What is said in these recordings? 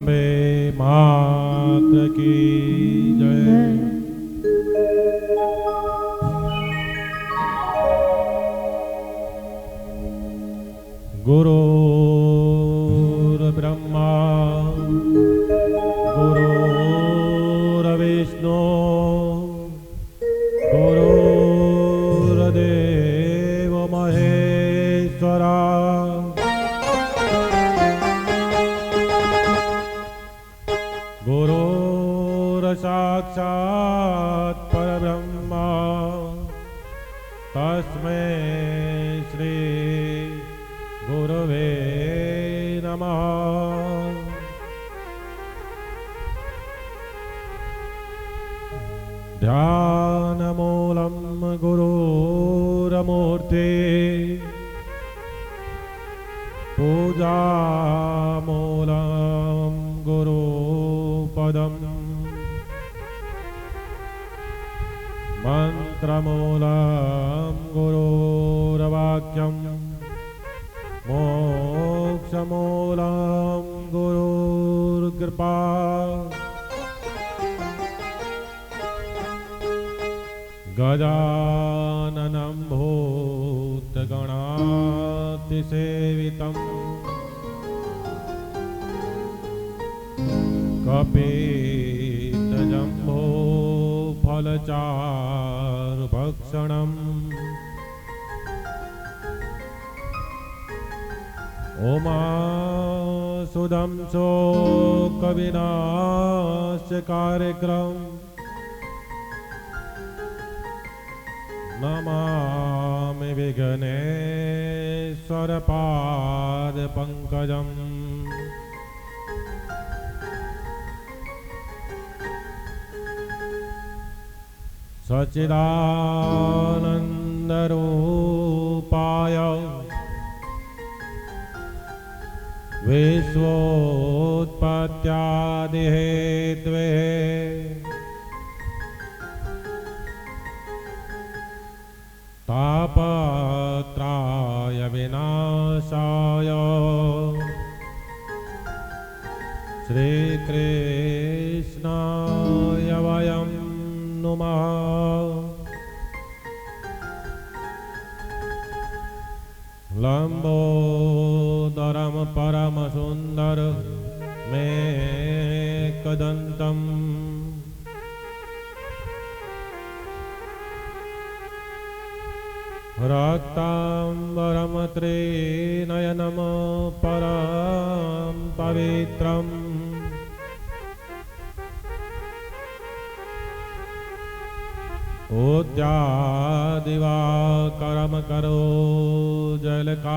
जगदम्बे मात्र की जय। गुरुर्ब्रह्मा गुरुर्विष्णु गुरुर्देव महेश्वरा। गुरुर्साक्षात् परब्रह्मा तस्मै श्री गुरवे नमः। ध्यानमूलं गुरुरमूर्ते पूजामूलं गुरुपदम् मंत्रमूलं गुरुर्वाक्यम् मोक्षमूलं गुरुर्कृपा। गजाननं भूतगणातिसेवितं कपितजम्बो फलचारुभक्षणम् उमासुदं शोकविनाशकार्यक्रम नमामि विघ्नेश्वरपादपङ्कजम्। सच्चिदानन्दरूपाय विश्वोत्पत्त्यादिहेतवे तापत्राय विनाशाय श्रीकृष्णाय वयं नुमः। लंबोदरम परम सुंदर मेकदंतम रक्तांबरम त्रिनयनम परम पवित्रम उद्यादिवाकरम करो जलकायकान्तम्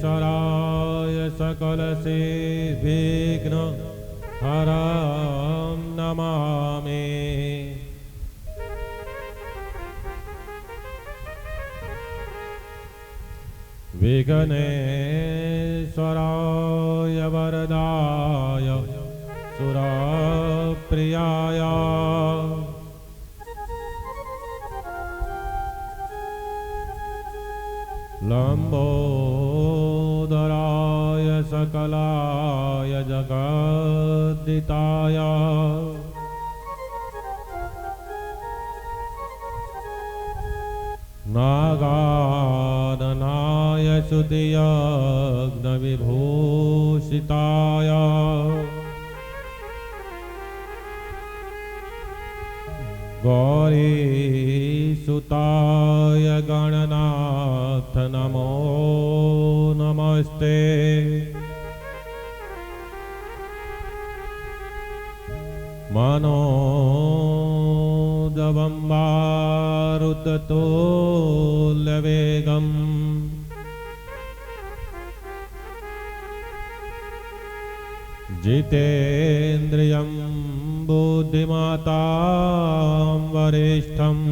विघ्नेश्वराय सकलसिद्धिविघ्न हरं नमामि। विघ्नेश्वराय वरदाय सुरप्रियाय लंबोदराय सकलाय जगद्दिताय नागाननाय श्रुतियज्ञविभूषिताय गौरीसुताय गणनाथ नमो नमस्ते। मनोजवम्बारुततुल्यवेगम् जितेन्द्रियं बुद्धिमतां वरिष्ठम्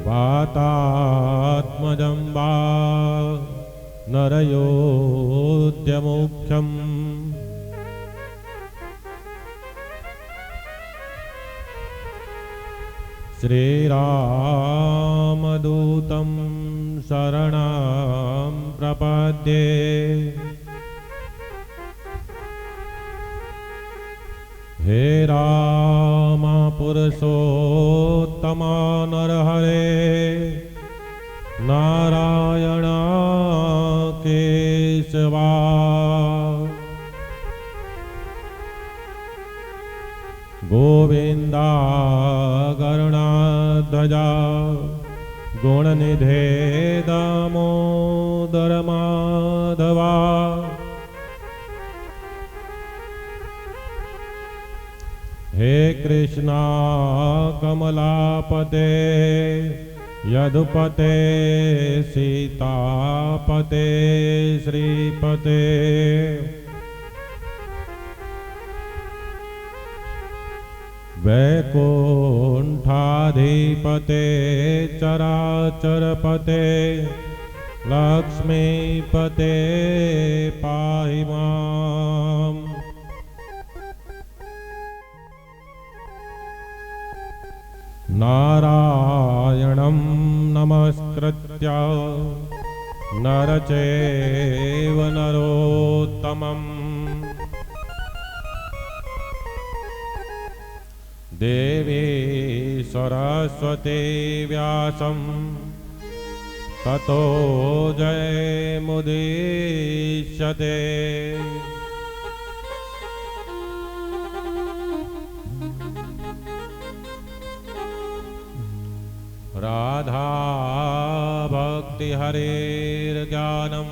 वातात्मजं वा नरयोऽद्यमुख्यम् श्रीरामदूतं शरणं प्रपद्ये। हे राम पुरुषोत्तम नरहरे नारायण केशवा। गोविंदा गरुणाध्वजा गुणनिधे दामोदर माधवा। हे कृष्णा कमलापते यदुपते सीतापते श्रीपते। वैकुंठाधिपते चराचरपते लक्ष्मीपते पाहि माम्। नारायणं नमस्कृत्य नरचैव नरोत्तमम्। देवी सरस्वती व्यासं ततो जयमुदीरयते। राधा भक्ति हरेर्ज्ञानं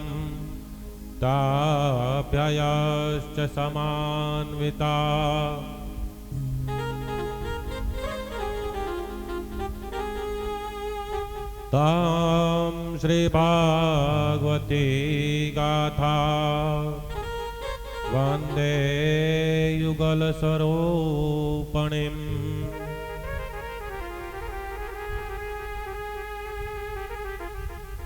ताभ्यश्च समान्विता। तां श्री भागवती गाथा वन्दे युगलस्वरूपिणीम्।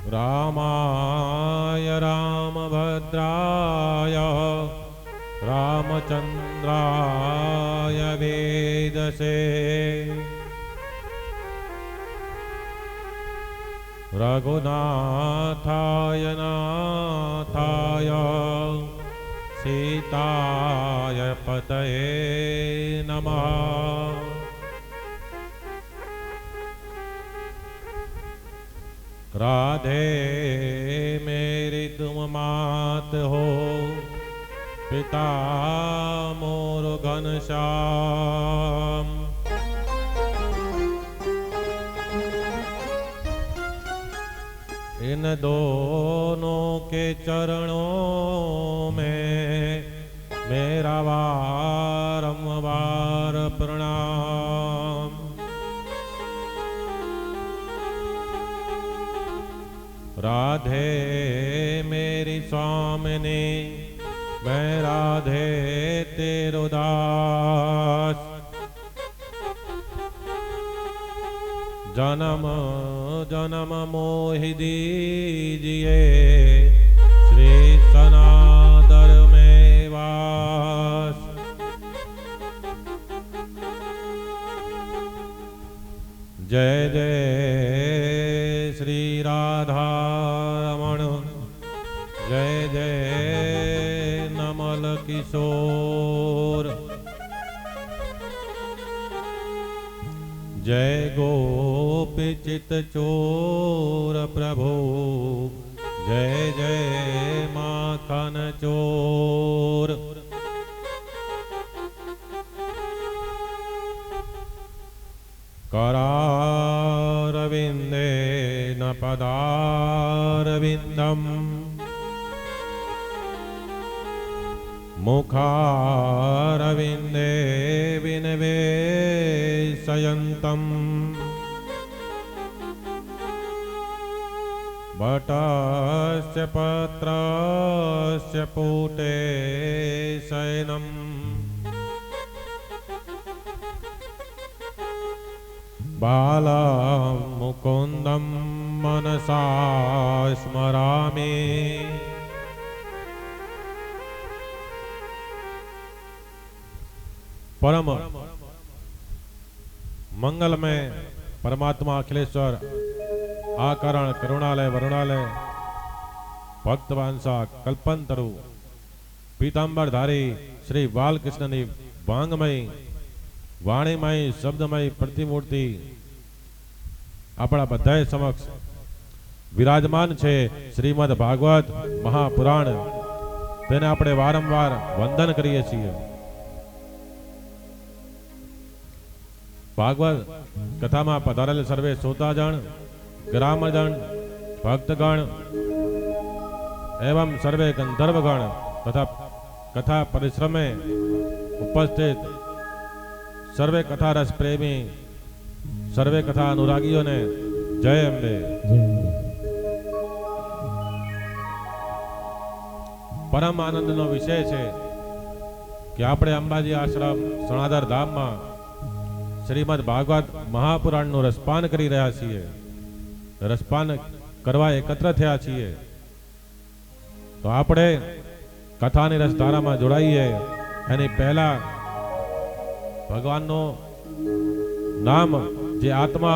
रामाय रामभद्राय रामचन्द्राय वेदसे। रघुनाथाय नाथाय सीताय पतये नमः। राधे मेरी तुम मात हो पिता मोर घनश्याम। इन दोनों के चरणों में मेरा बारंबार प्रणाम। राधे मेरी स्वामिनी मैं राधे तेरो दास। जन्म जन्म मोहि दीजिए श्री सनातन में वास। जय जय श्री राधा रमण जय जय नमल किशोर। जय गोपी चित चोर प्रभु जय जय माखन चोर। करारविंदे न पदारविंदम मुखारविंदे विनिवेशयन्तम्। वटस्य पत्रस्य पुटे शयनम्। बालं मुकुन्दं मनसा स्मरामि। परम मंगलमय परमात्मा अखिलेश्वर आकरण करुणालय वरुणालय भक्तवांसा कल्पंतरु पीतांबरधारी श्री बालकृष्णनी वांगमय वाणीमय शब्दमय प्रतिमूर्ति अपना बधाए समक्ष विराजमान छे। श्रीमद भागवत महापुराण तेने आपणे वारंवार वंदन करीए छीए। भागवत कथा में पधारेल सर्वे श्रोताजन ग्रामजन भक्तगण एवं सर्वे गंधर्वगण तथा कथा परिश्रमे उपस्थित सर्वे कथा रस प्रेमी सर्वे कथा अनुरागीओ ने जय अंबे। परम आनंद नो विषय है कि आपणे अंबाजी आश्रम सणाधर धाम में श्रीमद भागवत महापुराण नु रसपान करी रह्या छीए। रसपान करवा एकत्र थया छीए तो आपणे कथानी रसधारा में जोड़ाईए। एनी पहला भगवान नो नाम जे आत्मा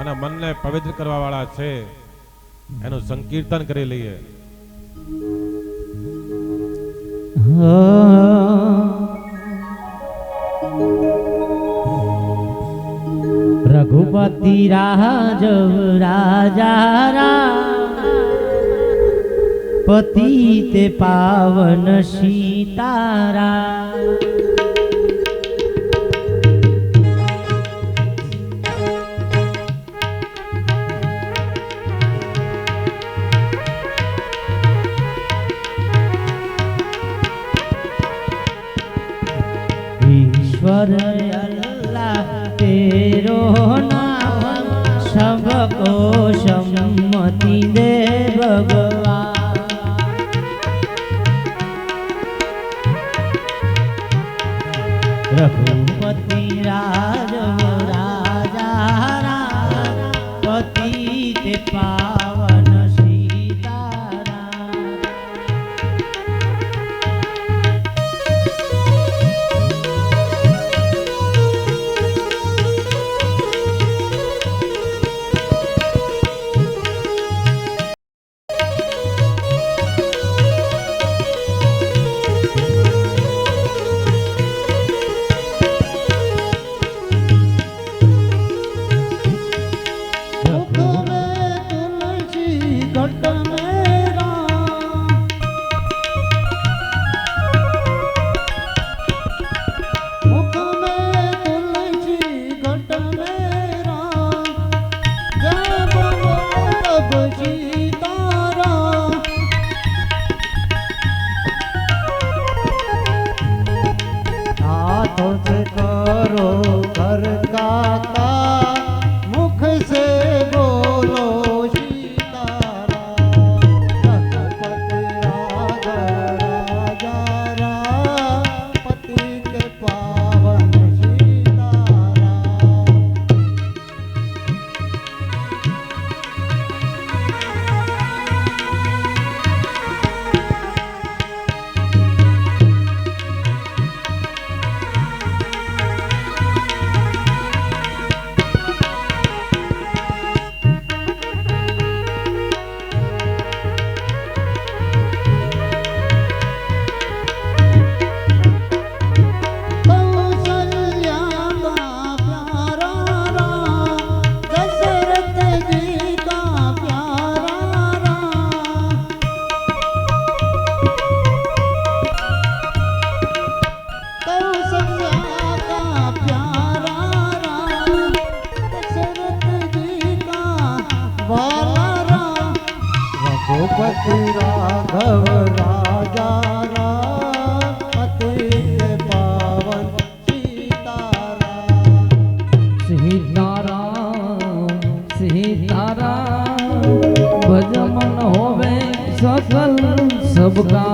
अने मन ने पवित्र करवा वाला छे एनु संकीर्तन करी लईए। रघुपति राघव राजा पतित पावन सीतारा ईश्वर अल्लाह तेरो नाम सबको सम्मति दे भगवान। रघुपति राघव राजा पतित पावन सीतारा रघुपति राघव राजा पतित पावन सीताराम। सीताराम सीताराम भजमन होवे सफल सबका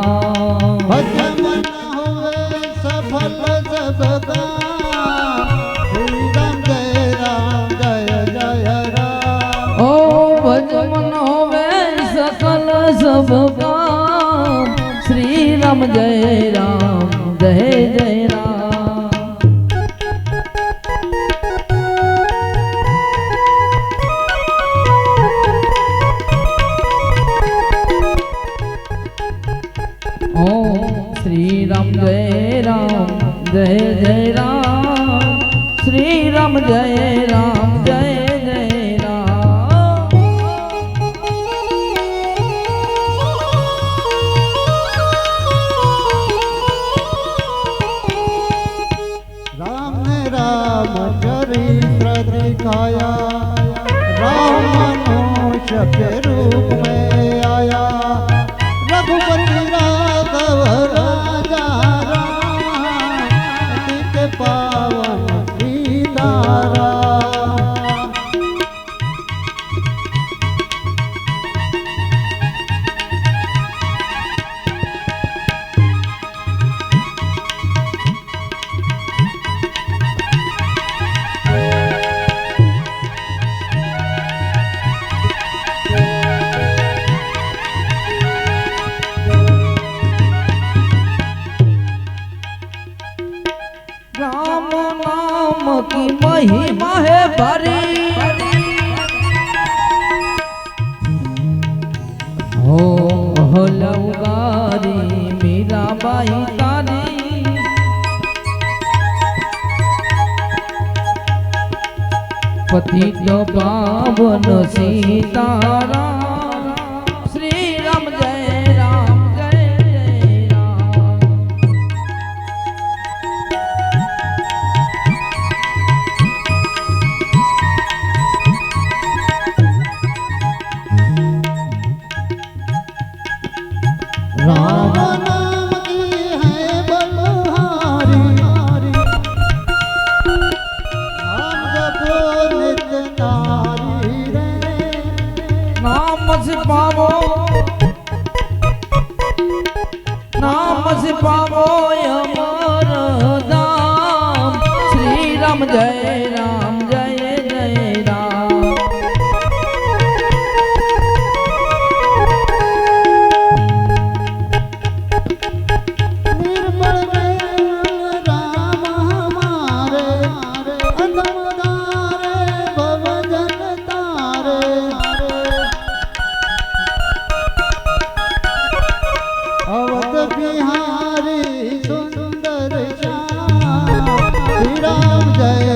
भजमन होवे सफल सबका। श्री राम जय राम जय जय राम। ओ भजमन होवे सकल सबका। श्री राम जय राम जय जय राम। जय जय राम श्री राम जय राम जय जय राम। राम ने राम चरित्र दिखाया, राम मनुष्य के रूप में आया, रघुपति राघव राजा राम, पति पावन सीताराम। राम नाम की महिमा है भरी, हो लवगारी मीराबाई तारी, पतित पावन सीताराम श्री राम जय राम जय जय राम। राम नाम की है बलहारी, नाम जपो नित्य नारी रे। नाम से पावो, नाम से पावो अमर धाम श्री राम जय राम जय जय राम। निर्मल नयन राम हमारे, अधम तारे भव जन तारे। अवध बिहारी सुंदर श्याम, श्री राम जय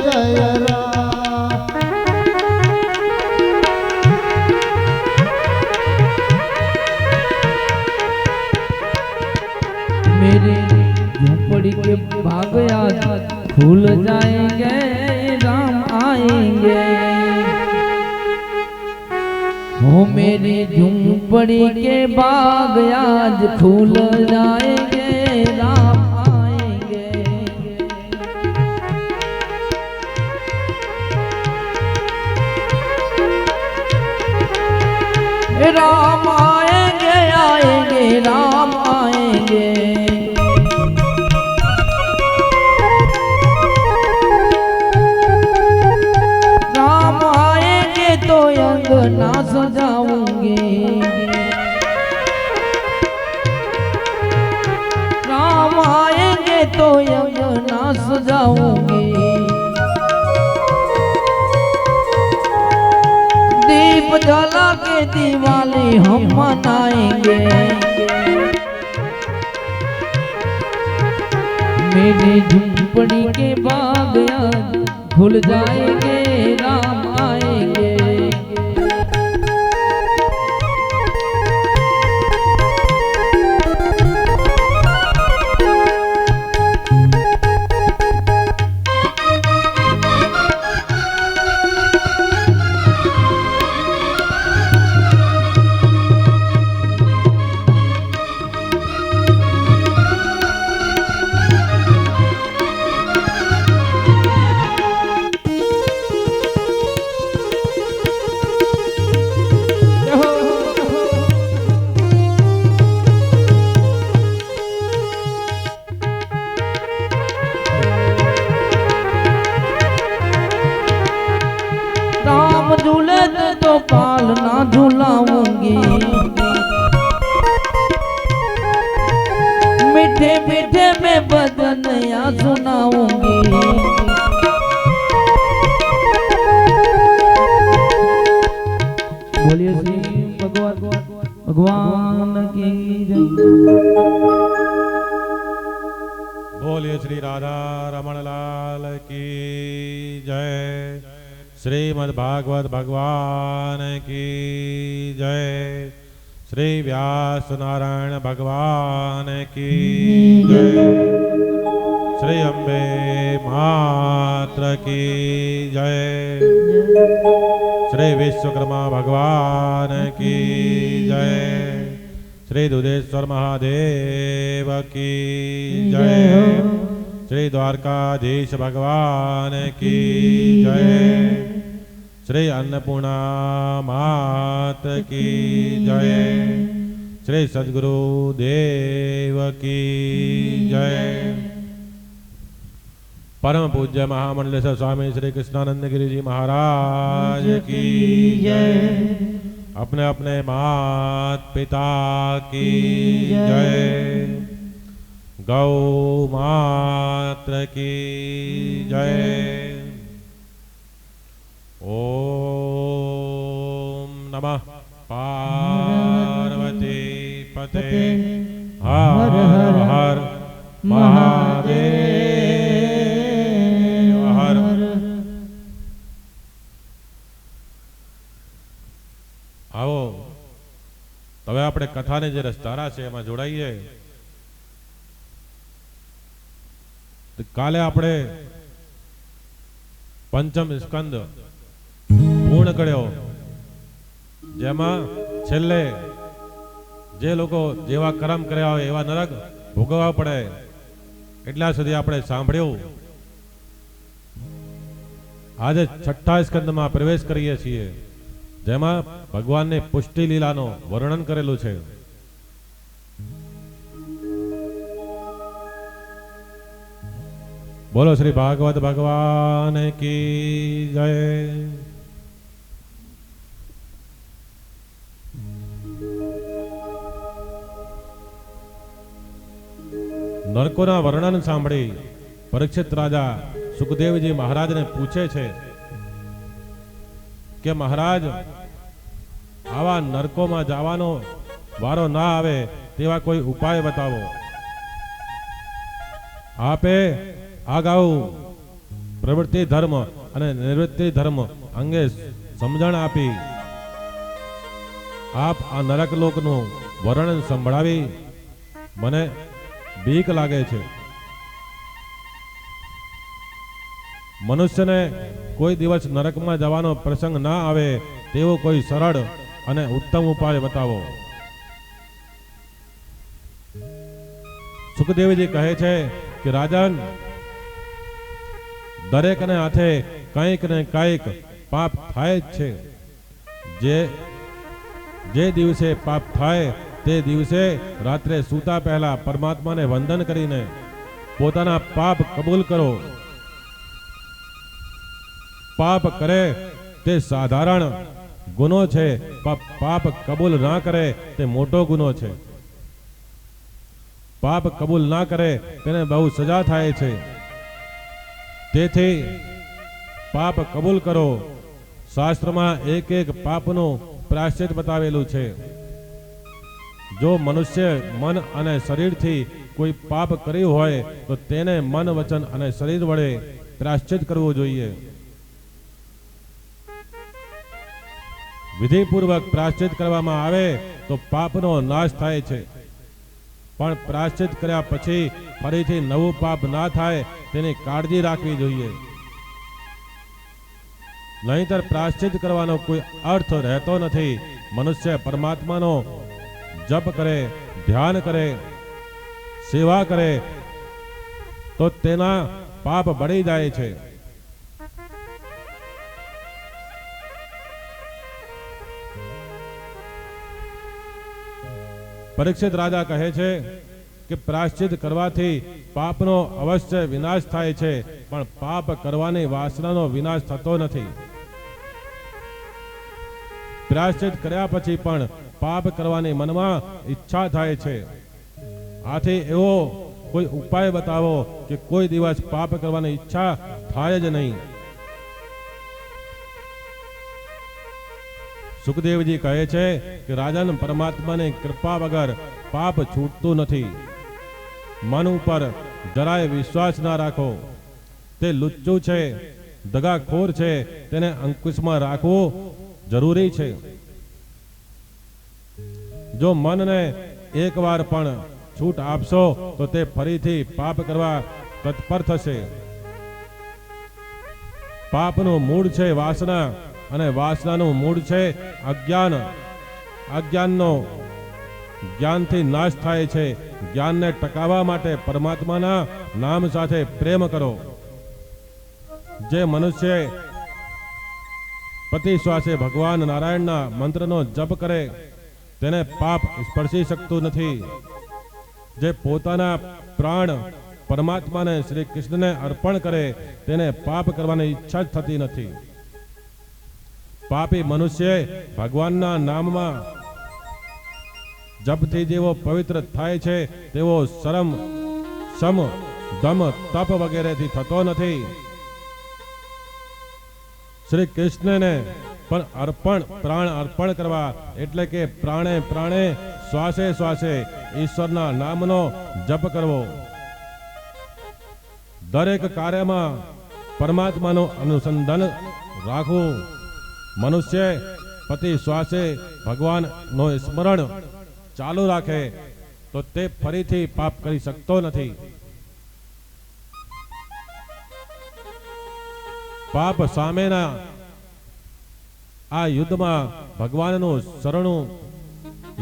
जय राम। मेरे झोपड़ी के भाग आज खुल जाएंगे, राम आएंगे। हो मेरी झोपड़ी के बाग आज खुल जाएंगे, राम आएंगे। राम आएंगे आएंगे राम आएंगे। राम आएंगे तो अंगना सजाऊंगे, राम आएंगे तो अंगना सजाऊंगे। दीप जला के दिवाली हम मनाएंगे। मेरी झुंपड़ी के बाग आज खुल जाएंगे, राम आएंगे। तो पालना झुलाऊंगी, मीठे मीठे में बदनिया सुनाऊंगी। बोलिए श्री भगवान की जय। श्री राधा रमण लाल की जय। श्रीमद् भागवत भगवान की जय। श्री व्यास नारायण भगवान की जय। श्री अम्बे मात्र की जय। श्री विश्वकर्मा भगवान की जय। श्री दुधेश्वर महादेव की जय। श्री द्वारकाधीश भगवान की जय। श्री अन्नपूर्णा मात की जय। श्री सद्गुरु देव की जय। परम पूज्य महामंडलेश्वर स्वामी श्री कृष्णानंद गिरि जी महाराज की जय। अपने अपने मात पिता की जय। गौ मात्र की जय। ओम नमः पार्वती पते हर हर महादेव हर। आओ तवे આપણે કથાને જે રસધારા છે એમાં જોડાઈએ। કાલે આપણે પંચમ સ્કંદ પૂર્ણ કર્યો, જેમાં છેલ્લે જે લોકો જેવા કર્મ કર્યા હોય એવા નરક ભોગવવા પડે એટલા સુધી આપણે સાંભળ્યું। આજે છઠ્ઠા સ્કંદમાં પ્રવેશ કરીએ છીએ, જેમાં ભગવાનની પુષ્ટિ લીલાનો વર્ણન કરેલું છે। બોલો શ્રી ભાગવત ભગવાન કી જય। નરકોના વર્ણન સાંભળી પરીક્ષિત રાજા સુખદેવજી મહારાજને પૂછે છે કે મહારાજ, આવા નરકોમાં જવાનો વારો ના આવે તેવા કોઈ ઉપાય બતાવો। આપે અગાઉ પ્રવૃત્તિ ધર્મ અને નિવૃત્તિ ધર્મ અંગે સમજણ આપી આપ આ નરક લોકનું વર્ણન સંભળાવી મને બીક લાગે છે। મનુષ્યને કોઈ દિવસ નરકમાં જવાનો પ્રસંગ ના આવે તેવો કોઈ સરળ અને ઉત્તમ ઉપાય બતાવો। સુખદેવજી કહે છે કે રાજન, દરેકને હાથે કંઈક ને કંઈક પાપ થાય જ છે। જે દિવસે પાપ થાય તે દિવસે રાત્રે સૂતા પહેલા પરમાત્માને વંદન કરીને પોતાના પાપ કબૂલ કરો। પાપ કરે તે સાધારણ ગુનો છે, પાપ કબૂલ ના કરે તે મોટો ગુનો છે। પાપ કબૂલ ના કરે તેને બહુ સજા થાય છે। તેથી પાપ કબૂલ કરો। શાસ્ત્રમાં એક એક પાપનું પ્રાયશ્ચિત બતાવેલું છે। જો મનુષ્ય મન અને શરીરથી કોઈ પાપ કર્યું હોય તો તેને મન, વચન અને શરીર વડે પ્રાયશ્ચિત કરવું જોઈએ। વિધિપૂર્વક પ્રાયશ્ચિત કરવામાં આવે તો પાપનો નાશ થાય છે, પણ પ્રાયશ્ચિત કર્યા પછી ફરીથી નવું પાપ ના થાય તેની કાળજી રાખવી જોઈએ। નહીંતર પ્રાયશ્ચિત કરવાનો કોઈ અર્થ રહેતો નથી। મનુષ્ય પરમાત્માનો જપ કરે, ધ્યાન કરે, સેવા કરે તો તેના પાપ બળી જાય છે। પરીક્ષિત રાજા કહે છે કે પ્રાયશ્ચિત કરવાથી પાપનો અવશ્ય વિનાશ થાય છે, પણ પાપ કરવાની વાસનાનો વિનાશ થતો નથી। પ્રાયશ્ચિત કર્યા પછી પણ પાપ કરવાની મનમાં ઈચ્છા થાય છે। આથી એવો કોઈ ઉપાય બતાવો કે કોઈ દિવસ પાપ કરવાની ઈચ્છા થાય જ નહીં। સુખદેવજી કહે છે કે રાજન, પરમાત્માની કૃપા વગર પાપ છૂટતું નથી। મન ઉપર જરાય વિશ્વાસ ના રાખો. તે લુચ્ચું છે, દગાખોર છે, તેને અંકુશમાં રાખવું જરૂરી છે. જો મનને એકવાર પણ છૂટ આપશો તો તે ફરીથી પાપ કરવા તત્પર થશે. પાપનું મૂળ છે વાસના અને વાસનાનું મૂળ છે અજ્ઞાન. અજ્ઞાનનો જ્ઞાનથી નાશ થાય છે. જ્ઞાનને ટકાવવા માટે પરમાત્માના નામ સાથે પ્રેમ કરો. જે મનુષ્ય પ્રતિ શ્વાસે ભગવાન નારાયણના મંત્રનો જપ કરે તેને પાપ સ્પર્શી શકતું નથી. જે પોતાના પ્રાણ પરમાત્માને શ્રી કૃષ્ણને અર્પણ કરે તેને પાપ કરવાની ઈચ્છા જ થતી નથી. પાપી મનુષ્ય ભગવાનના નામમાં જપથી જેવો પવિત્ર થાય છે તેવો શરમ, શમ, દમ, તપ વગેરેથી થતો નથી. શ્રી કૃષ્ણને પણ પ્રાણ અર્પણ કરવા એટલે કે પ્રાણે પ્રાણે, શ્વાસે શ્વાસે ઈશ્વરના નામનો જપ કરવો. દરેક કાર્યમાં પરમાત્માનું અનુસંધાન રાખવું. મનુષ્ય પ્રતિ શ્વાસે ભગવાનનો સ્મરણ ચાલુ રાખે તો તે ફરીથી પાપ કરી શકતો નથી. પાપ સામેના આ યુદ્ધમાં ભગવાનનું શરણું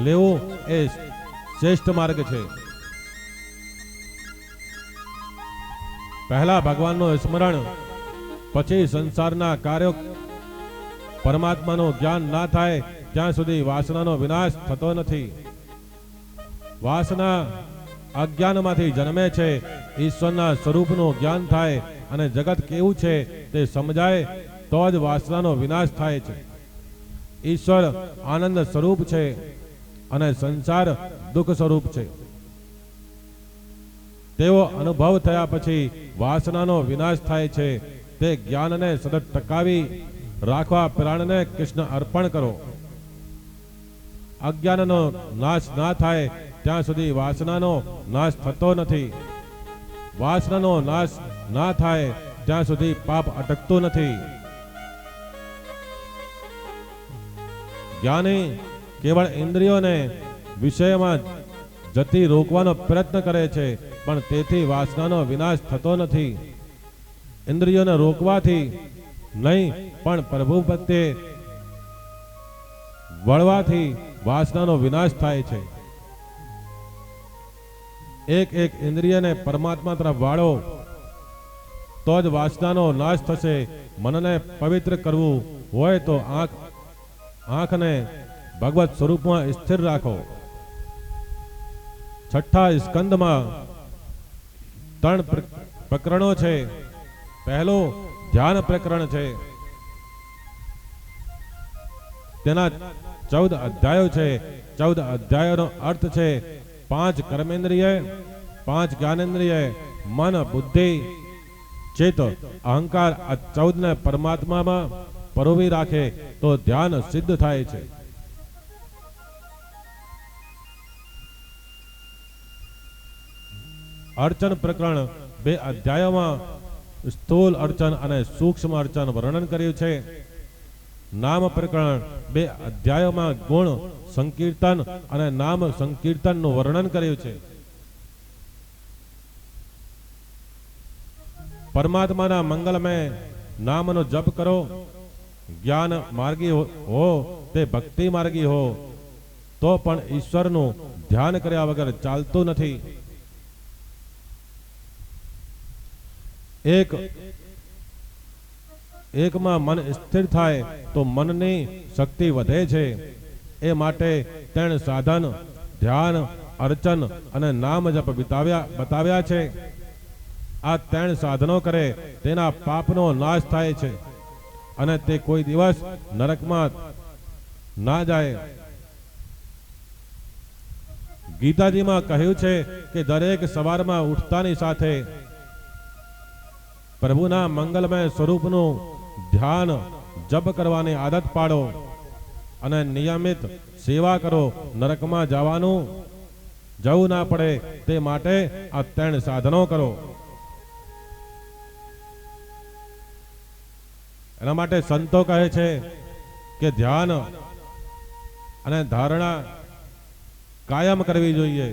લેવું એ શ્રેષ્ઠ માર્ગ છે. પહેલા ભગવાનનું સ્મરણ, પછી સંસારના કાર્યો. પરમાત્માનું જ્ઞાન ના થાય ત્યાં સુધી વાસનાનો વિનાશ થતો નથી. વાસના અજ્ઞાનમાંથી જન્મે છે. ઈશ્વરના સ્વરૂપનું જ્ઞાન થાય અને જગત કેવું છે તે સમજાય તો જ વાસનાનો વિનાશ થાય છે. ઈશ્વર આનંદ સ્વરૂપ છે અને સંસાર દુઃખ સ્વરૂપ છે. તેવો અનુભવ થયા પછી વાસનાનો વિનાશ થાય છે. તે જ્ઞાનને સતત ટકાવી રાખવા પ્રાણને કૃષ્ણ અર્પણ કરો. અજ્ઞાનનો નાશ ના થાય ત્યાં સુધી વાસનાનો નાશ થતો નથી. વાસનાનો નાશ ના થાય ત્યાં સુધી પાપ અટકતું નથી. જ્ઞાની કેવળ ઇન્દ્રિયોને વિષયમાં જતી રોકવાનો પ્રયત્ન કરે છે, પણ તેથી વાસનાનો વિનાશ થતો નથી. ઇન્દ્રિયોને રોકવાથી નહીં પણ પ્રભુ પ્રત્યે વળવાથી વાસનાનો વિનાશ થાય છે. એક એક ઇન્દ્રિયને પરમાત્મા તરફ વાળો તો જ વાસનાનો નાશ થશે. મનને પવિત્ર કરવું હોય તો આંખને ભગવત સ્વરૂપમાં સ્થિર રાખો. છઠ્ઠા સ્કંદમાં 3 પ્રકરણો છે. પહેલું ધ્યાન પ્રકરણ છે. તેના 14 અધ્યાયો છે. 14 અધ્યાયોનો અર્થ છે 5 કર્મેન્દ્રિય, 5 જ્ઞાનેન્દ્રિય, મન, બુદ્ધિ, ચિત્ત, અહંકાર. આ 14 ને પરમાત્મામાં પરોવી રાખે તો ધ્યાન સિદ્ધ થાય છે. અર્ચન પ્રકરણ 2 અધ્યાયોમાં સ્થૂલ અર્ચન અને સૂક્ષ્મ અર્ચન વર્ણન કર્યું છે. નામ પ્રકરણ 2 અધ્યાયોમાં ગુણ સંકીર્તન અને નામ સંકીર્તનનું વર્ણન કર્યું છે. પરમાત્માના મંગલમય નામનો જપ કરો. જ્ઞાન માર્ગી હો તે ભક્તિ માર્ગી હો તો પણ ઈશ્વરનું ધ્યાન કર્યા વગર ચાલતું નથી. એકમાં મન સ્થિર થાય તો મનની શક્તિ વધે છે. એ માટે 3 સાધન ધ્યાન, અર્ચન અને નામ જપ બતાવ્યા છે. આ 3 સાધનો કરે તેના પાપનો નાશ થાય છે અને તે કોઈ દિવસ નરકમાં ના જાય. ગીતાજીમાં કહ્યું છે કે દરેક સવારમાં ઉઠતાની સાથે પ્રભુના મંગલમય સ્વરૂપનું ધ્યાન જપ કરવાની આદત પાડો અને નિયમિત સેવા કરો. નરકમાં જવાનું જવું ના પડે તે માટે આ 3 સાધનો કરો. એના માટે સંતો કહે છે કે ધ્યાન અને ધારણા કાયમ કરવી જોઈએ.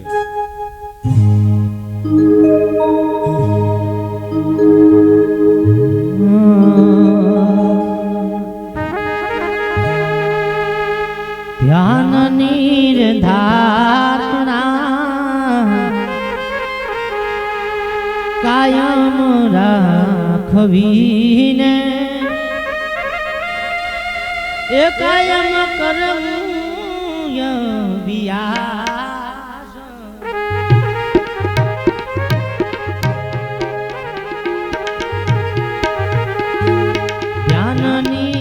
ધ્યાન નિર્ધારણા કાયમ રાખવીને એ કાયમ કરવું અભ્યાસ. ધ્યાનની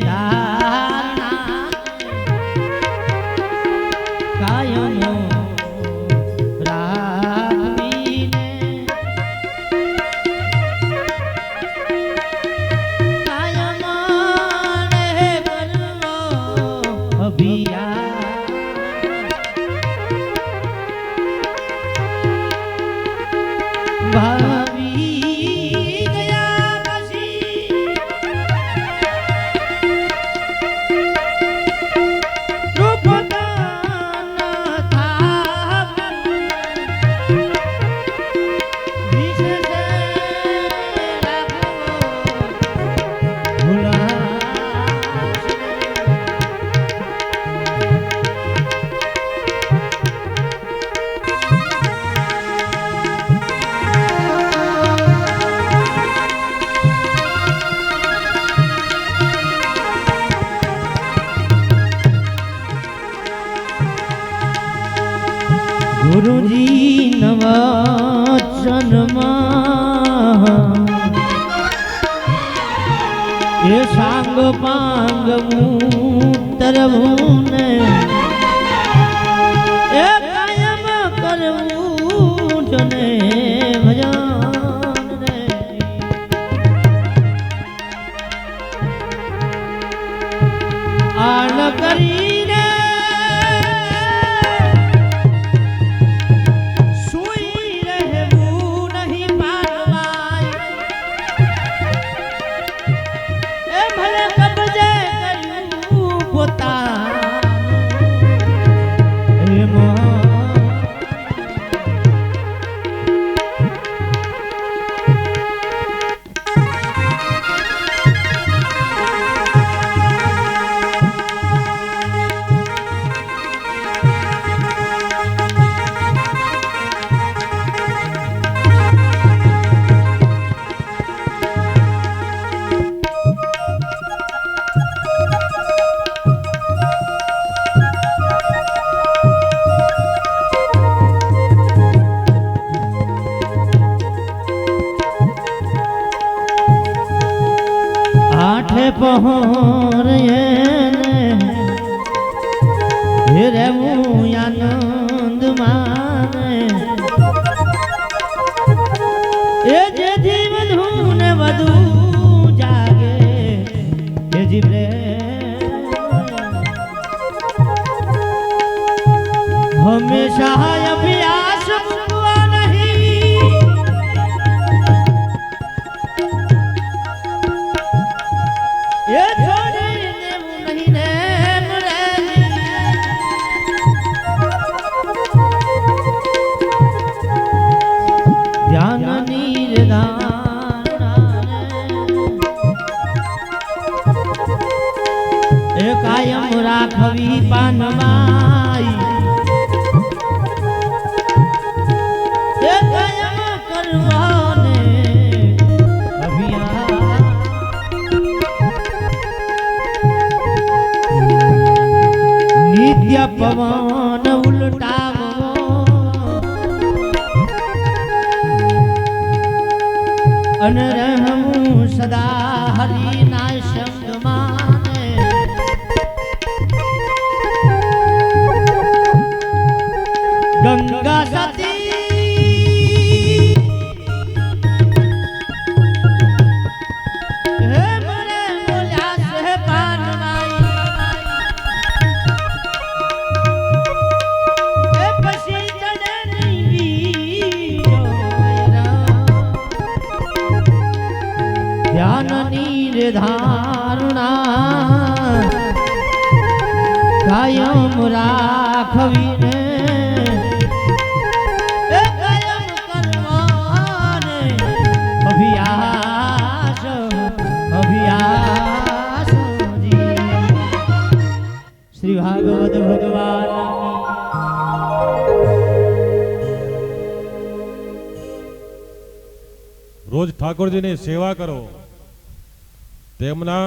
ધારણા કાયમ રાખવીને કાયમ ભાવી ગયા પછી રૂપદાન થાપું વિશેષ રાખો ભૂલા. ગુરુજી નવચનમાં એ સાંગ પાંગ ઉતરવું ને એ કાયમ કરવું જને ભજન રે. આણ કરીને પહોર એને રહેવું આનંદ માને એ જે જીવ ધૂન વધુ જાગે એ જીવ રે હંમેશા અભ્યાસ મૂકવા નહીં. એ છોડી દેવું નહીં ને ધ્યાન નિર્ધારણા એ કાયમ રાખવી પાનમાઈ એ કાયમ કરવાને અભિયાન. નિત્ય પવન ઉલટાવો અને રહું સદા હરિના શબ્દ માને. ગંગા સતી હે મને બોલ્યા છે પાનમાઈ એ પછી ધ્યાનની રે ધારણા કાયમ રાખવી ને કાયમ કરવાને અભ્યાસ અભ્યાસ શ્રી ભાગવત ભગવાન રોજ ઠાકોરજીની સેવા કરો, તેમના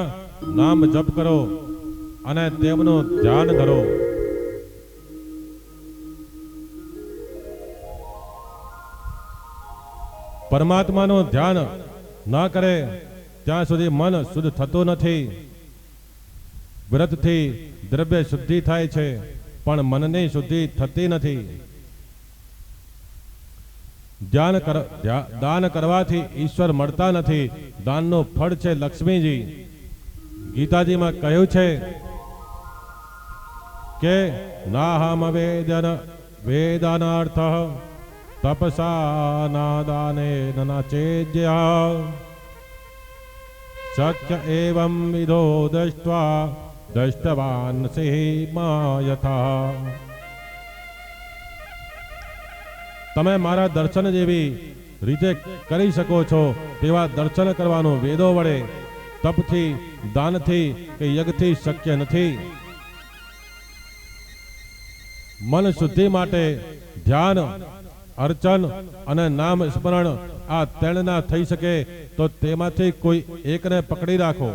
નામ જપ કરો અને તેમનું ધ્યાન ધરો. પરમાત્માનું ધ્યાન ના કરે ત્યાં સુધી મન શુદ્ધ થતું નથી. વ્રતથી દ્રવ્ય શુદ્ધિ થાય છે, પણ મનની શુદ્ધિ થતી નથી. દાન કરવાથી ઈશ્વર મળતા નથી. દાનનું ફળ છે લક્ષ્મીજી. ગીતાજીમાં કહ્યું છે કે નાહમ વેદાનાર્થ તપસા ના દાને નાચેજ્યા શક્ય એવં વિધો દૃષ્ટ્વા દૃષ્ટવાન સિંહ યથા. તમે મારા દર્શન જેવી રીતે કરી શકો છો તેવા દર્શન કરવાનું વેદો વડે તપથી, દાનથી કે યજ્ઞથી શક્ય નથી. મન શુદ્ધિ માટે ધ્યાન, અર્ચન અને નામ સ્મરણ આ ત્રણ ના થઈ શકે તો તેમાંથી કોઈ એકને પકડી રાખો,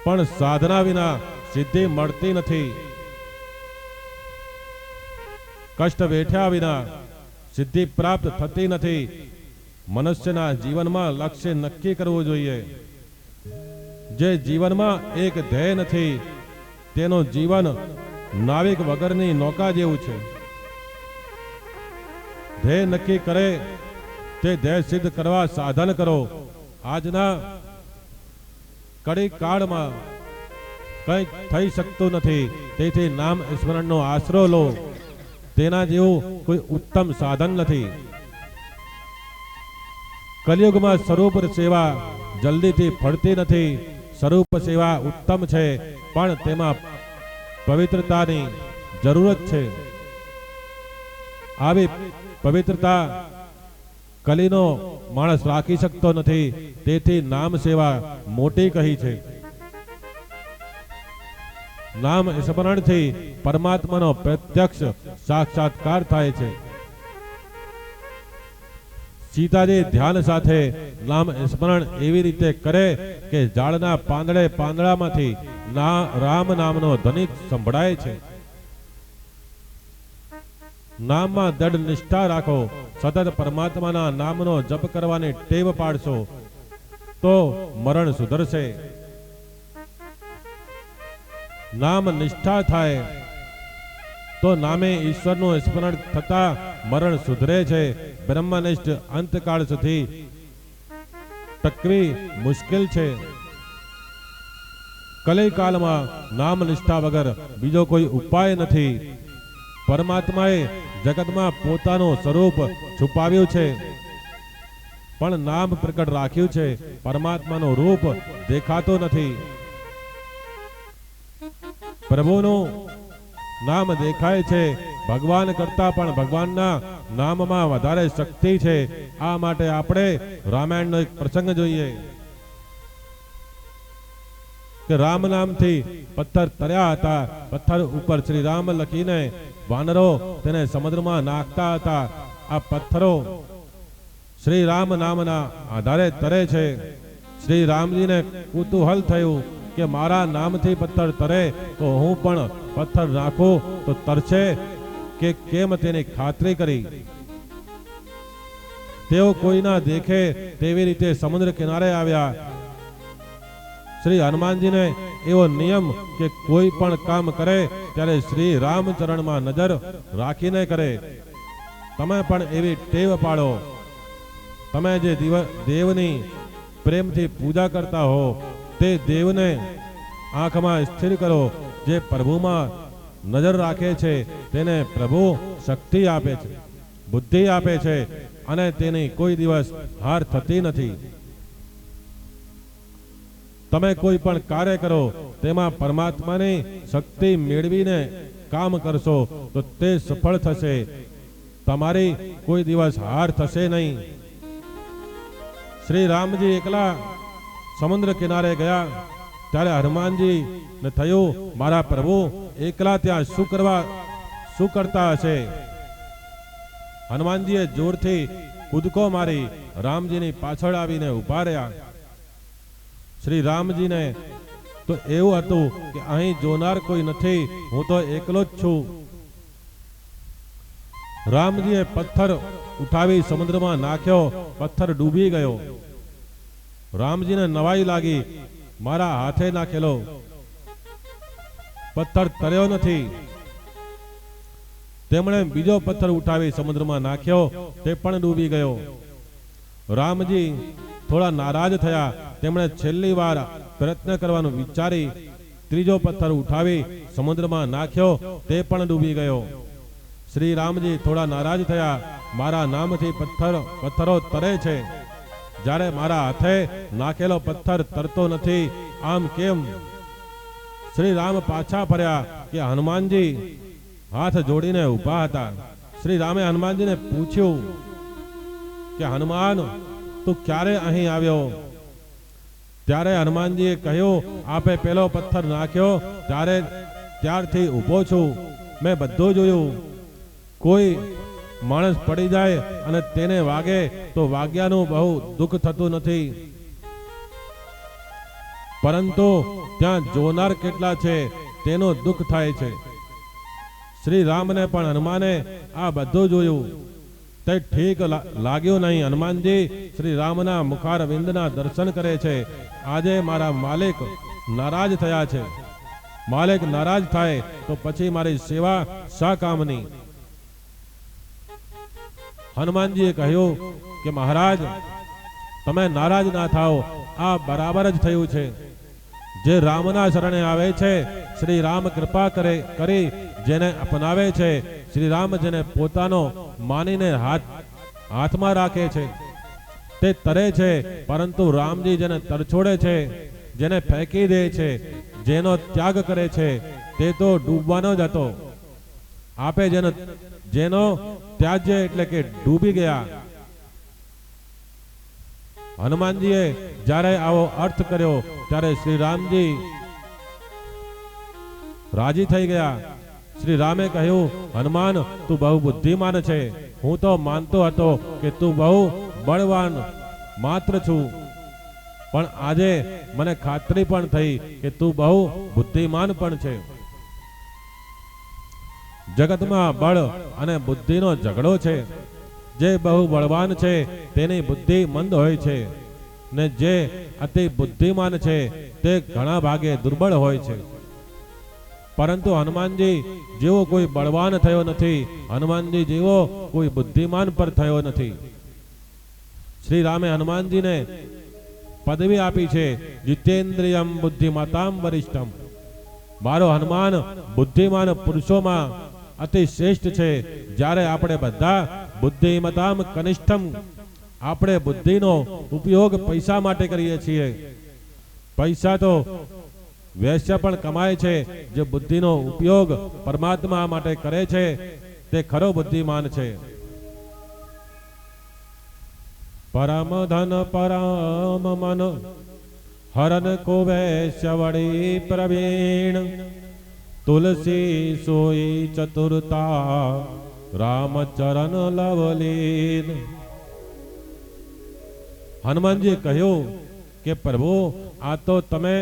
પણ સાધના વિના સિદ્ધિ મળતી નથી. કષ્ટ વેઠ્યા વિના સિદ્ધિ પ્રાપ્ત થતી નથી. મનુષ્યના જીવનમાં લક્ષ્ય નક્કી કરવું જોઈએ. જે જીવનમાં એક ધ્યેય નથી તેનું જીવન નાવિક વગરની નૌકા જેવું છે. ધ્યેય નક્કી કરે તે ધ્યેય સિદ્ધ કરવા સાધન કરો. આજના કડી કાળમાં કંઈક થઈ શકતું નથી, તેથી નામ સ્મરણનો આશરો લો. તેના જેવું કોઈ ઉત્તમ સાધન નથી. કલિયુગમાં સ્વરૂપ સેવા જલ્દીથી ફળતી નથી. સ્વરૂપ સેવા ઉત્તમ છે, પણ તેમાં પવિત્રતાની જરૂરત છે. આવી પવિત્રતા કલીનો માણસ રાખી શકતો નથી, તેથી નામ સેવા મોટી કહી છે. નામ સ્મરણથી પરમાત્માનો પ્રત્યક્ષ સાક્ષાત્કાર થાય છે. સીતાજી ધ્યાન સાથે નામ સ્મરણ એવી રીતે કરે કે ઝાડના પાંદડામાંથી રામ નામનો ધ્વનિ સંભળાય છે. નામમાં દૃઢ નિષ્ઠા રાખો. સતત પરમાત્માના નામનો જપ કરવાની ટેવ પાડશો તો મરણ સુધરશે. નામ નિષ્ઠા થાય તો નામે ઈશ્વરનું સ્મરણ થતા મરણ સુધરે છે. બ્રહ્મનિષ્ઠ અંતકાળ સુધી ટકવી મુશ્કેલ છે. કલિકાળમાં નામ નિષ્ઠા વગર બીજો કોઈ ઉપાય નથી. પરમાત્માએ જગતમાં પોતાનું સ્વરૂપ છુપાવ્યું છે, પણ નામ પ્રકટ રાખ્યું છે. પરમાત્માનું રૂપ દેખાતો નથી. પ્રભુનું નામ દેખાય છે. ભગવાન કરતા પણ ભગવાનના નામમાં વધારે શક્તિ છે. આ માટે આપણે રામાયણનો એક પ્રસંગ જોઈએ કે રામ નામથી પથ્થર તર્યા હતા. પથ્થર ઉપર શ્રી રામ લખીને વાનરો તેને સમુદ્રમાં નાખતા હતા. આ પથ્થરો શ્રી રામ નામના આધારે તરે છે. શ્રી રામજીને કુતૂહલ થયું કે મારા નામથી પથ્થર તરે તો હું પણ પથ્થર નાખું તો તરશે કે કેમ, તેની ખાતરી કરી. તેઓ કોઈના દેખે તેવી રીતે સમુદ્ર કિનારે આવ્યા. શ્રી હનુમાનજીને એવો નિયમ કે કોઈ પણ કામ કરે ત્યારે શ્રી રામચરણમાં નજર રાખીને કરે. તમે પણ એવી ટેવ પાડો. તમે જે દેવની પ્રેમથી પૂજા કરતા હો તે દેવને આંખમાં સ્થિર કરો. જે પ્રભુમાં નજર રાખે છે તેને પ્રભુ શક્તિ આપે છે, બુદ્ધિ આપે છે અને તેની કોઈ દિવસ હાર થતી નથી. તમે કોઈ પણ કાર્ય કરો તેમાં પરમાત્માની શક્તિ મેળવીને કામ કરશો તો તે સફળ થશે, તમારી કોઈ દિવસ હાર થશે નહીં. શ્રી રામજી એકલા સમુદ્ર કિનારે ગયા ત્યારે હનુમાનજી ને થયું, મારા પ્રભુ એકલા ત્યાં શું કરતા હશે? હનુમાનજીએ જોરથી કૂદકો મારી રામજીની પાછળ આવીને ઉભા રહ્યા. શ્રી રામજીને તો એવું હતું કે અહીં જોનાર કોઈ નથી, હું તો એકલો જ છું. રામજીએ પથ્થર ઉઠાવી સમુદ્રમાં નાખ્યો, પથ્થર ડૂબી ગયો. રામજીને નવાઈ લાગી, મારા હાથે નાખેલો પથ્થર તર્યો નથી. તેમણે બીજો પથ્થર ઉઠાવી સમુદ્રમાં નાખ્યો, તે પણ ડૂબી ગયો. રામજી થોડા નારાજ થયા. તેમણે છેલ્લી વાર પ્રયત્ન કરવાનું વિચારી ત્રીજો પથ્થર ઉઠાવી સમુદ્રમાં નાખ્યો, તે પણ ડૂબી ગયો. શ્રી રામજી થોડા નારાજ થયા, મારા નામથી પથ્થરો તરે છે, જ્યારે મારા હાથે નાખેલો પથ્થર તરતો નથી, આમ કેમ? શ્રી રામ પાછા ફર્યા કે હનુમાનજી હાથ જોડીને ઊભા હતા. શ્રી રામે હનુમાનજીને પૂછ્યું કે હનુમાન, તું ક્યારે અહીં આવ્યો? ત્યારે હનુમાનજીએ કહ્યું, આપે પેલો પથ્થર નાખ્યો ત્યારથી ઊભો છું. મેં બધું જોયું. કોઈ માણસ પડી જાય અને તેને વાગે તો વાગ્યાનું બહુ દુઃખ થતું નથી, પરંતુ ત્યાં જોનાર કેટલા છે તેનું દુઃખ થાય છે. શ્રી રામને પણ હનુમાને આ બધું જોયું. તે ઠીક લાગ્યું નહીં. હનુમાનજી શ્રી રામના મુખારવિંદના દર્શન કરે છે. આજે મારા માલિક નારાજ થયા છે. માલિક નારાજ થાય તો પછી મારી સેવા શા કામની? હનુમાનજીએ કહ્યું કે મહારાજ, તમે નારાજ ના થાઓ, આ બરાબર જ થયું છે. જે રામના શરણે આવે છે, શ્રી રામ કૃપા કરી જેને અપનાવે છે, શ્રી રામ જેને પોતાનો માનીને હાથમાં રાખે છે, તે તરે છે. પરંતુ રામજી જેને તરછોડે છે, જેને ફેંકી દે છે, જેનો ત્યાગ કરે છે, તે તો ડૂબવાનો જ હતો. આપે જેનો ત્યાજ્ય એટલે કે ડૂબી ગયા. હનુમાનજીએ જ્યારે આવો અર્થ કર્યો ત્યારે શ્રી રામજી રાજી થઈ ગયા. શ્રી રામે કહ્યું, હનુમાન, તું બહુ બુદ્ધિમાન છે. હું તો માનતો હતો કે તું બહુ બળવાન માત્ર છું, પણ આજે મને ખાતરી પણ થઈ કે તું બહુ બુદ્ધિમાન પણ છે. જગતમાં બળ અને બુદ્ધિનો ઝઘડો છે. જે બહુ બળવાન છે તેની બુદ્ધિ મંદ હોય છે, ને જે અતિ બુદ્ધિમાન છે તે ઘણા ભાગે દુર્બળ હોય છે. પરંતુ હનુમાનજી જેવો કોઈ બળવાન થયો નથી, હનુમાનજી જેવો કોઈ બુદ્ધિમાન પર થયો નથી. શ્રી રામે હનુમાનજીને પદવી આપી છે, જીતેન્દ્રિયમ બુદ્ધિમતામ વરિષ્ઠમ. મારો હનુમાન બુદ્ધિમાન પુરુષોમાં અતિ શ્રેષ્ઠ છે. જ્યારે આપણે બધા બુદ્ધિમતામ કનિષ્ઠમ, આપણે બુદ્ધિનો ઉપયોગ પૈસા માટે કરીએ છીએ. પૈસા તો વૈશ્ય પણ કમાય છે. જે બુદ્ધિનો ઉપયોગ પરમાત્મા માટે કરે છે તે ખરો બુદ્ધિમાન છે. પરમ ધન પરમ મન હરન કો વૈશ્ય વડી પ્રવીણ, તુલસી સોઈ ચતુરતા રામચરણ લવલીન. હનુમાનજી કહ્યું કે પ્રભુ, આ તો તમે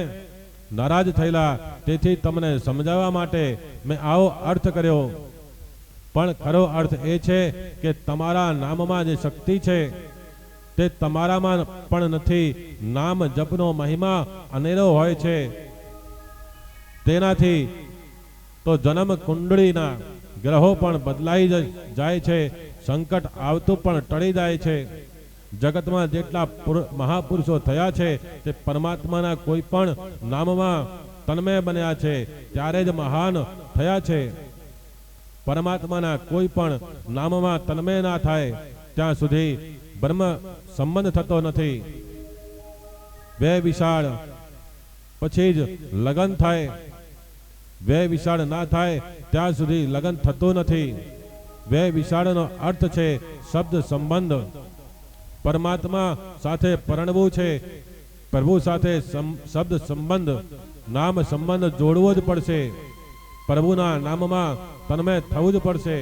નારાજ થયેલા, તેથી તમને સમજાવવા માટે મેં આવો અર્થ કર્યો. પણ ખરો અર્થ એ છે કે તમારા નામમાં જે શક્તિ છે તે તમારામાં પણ નથી. નામ જપનો મહિમા અનેરો હોય છે. તેનાથી તો જન્મ કુંડળીના ગ્રહો પણ બદલાઈ જાય છે. સંકટ આવતું પણ ટળી જાય છે. જગતમાં જેટલા મહાપુરુષો થયા છે તે પરમાત્માના કોઈ પણ નામમાં તન્મય બન્યા છે ત્યારે જ મહાન થયા છે. પરમાત્માના કોઈ પણ નામમાં તન્મય ના થાય ત્યાં સુધી બ્રહ્મ સંબંધ થતો નથી. વે વિશાળ પછી જ લગ્ન થાય. વે વિશાળ ના થાય ત્યાં સુધી લગ્ન થતું નથી. વે વિશાળનો અર્થ છે શબ્દ સંબંધ. પરમાત્મા સાથે પરણવું છે, પ્રભુ સાથે શબ્દ સંબંધ, નામ સંબંધ જોડવો જ પડશે. પ્રભુના નામમાં તન્મય થવું જ પડશે.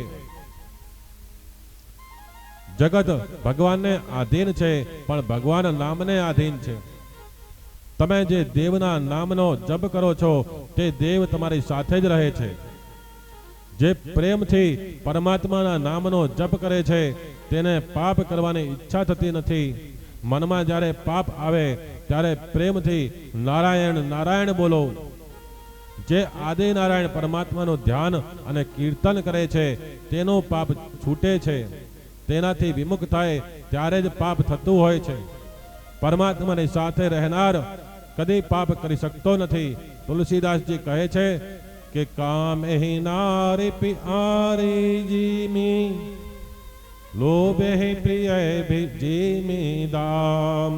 જગત ભગવાનને આધીન છે, પણ ભગવાન નામને આધીન છે. તમે જે દેવના નામનો જપ કરો છો તે દેવ તમારી સાથે જ રહે છે. જે પ્રેમથી પરમાત્માના નામનો જપ કરે છે તેને પાપ કરવાની ઈચ્છા થતી નથી. મનમાં જ્યારે પાપ આવે ત્યારે પ્રેમથી નારાયણ નારાયણ બોલો. જે આદિનારાયણ પરમાત્માનું ધ્યાન અને કીર્તન કરે છે તેનું પાપ છૂટે છે. તેનાથી વિમુખ થાય ત્યારે જ પાપ થતું હોય છે. પરમાત્માની સાથે રહેનાર કદી પાપ કરી શકતો નથી. તુલસીદાસજી કહે છે કે કામે હિ નારી પિયારી જીમી, લોભે હિ પ્રિય જીમી દામ,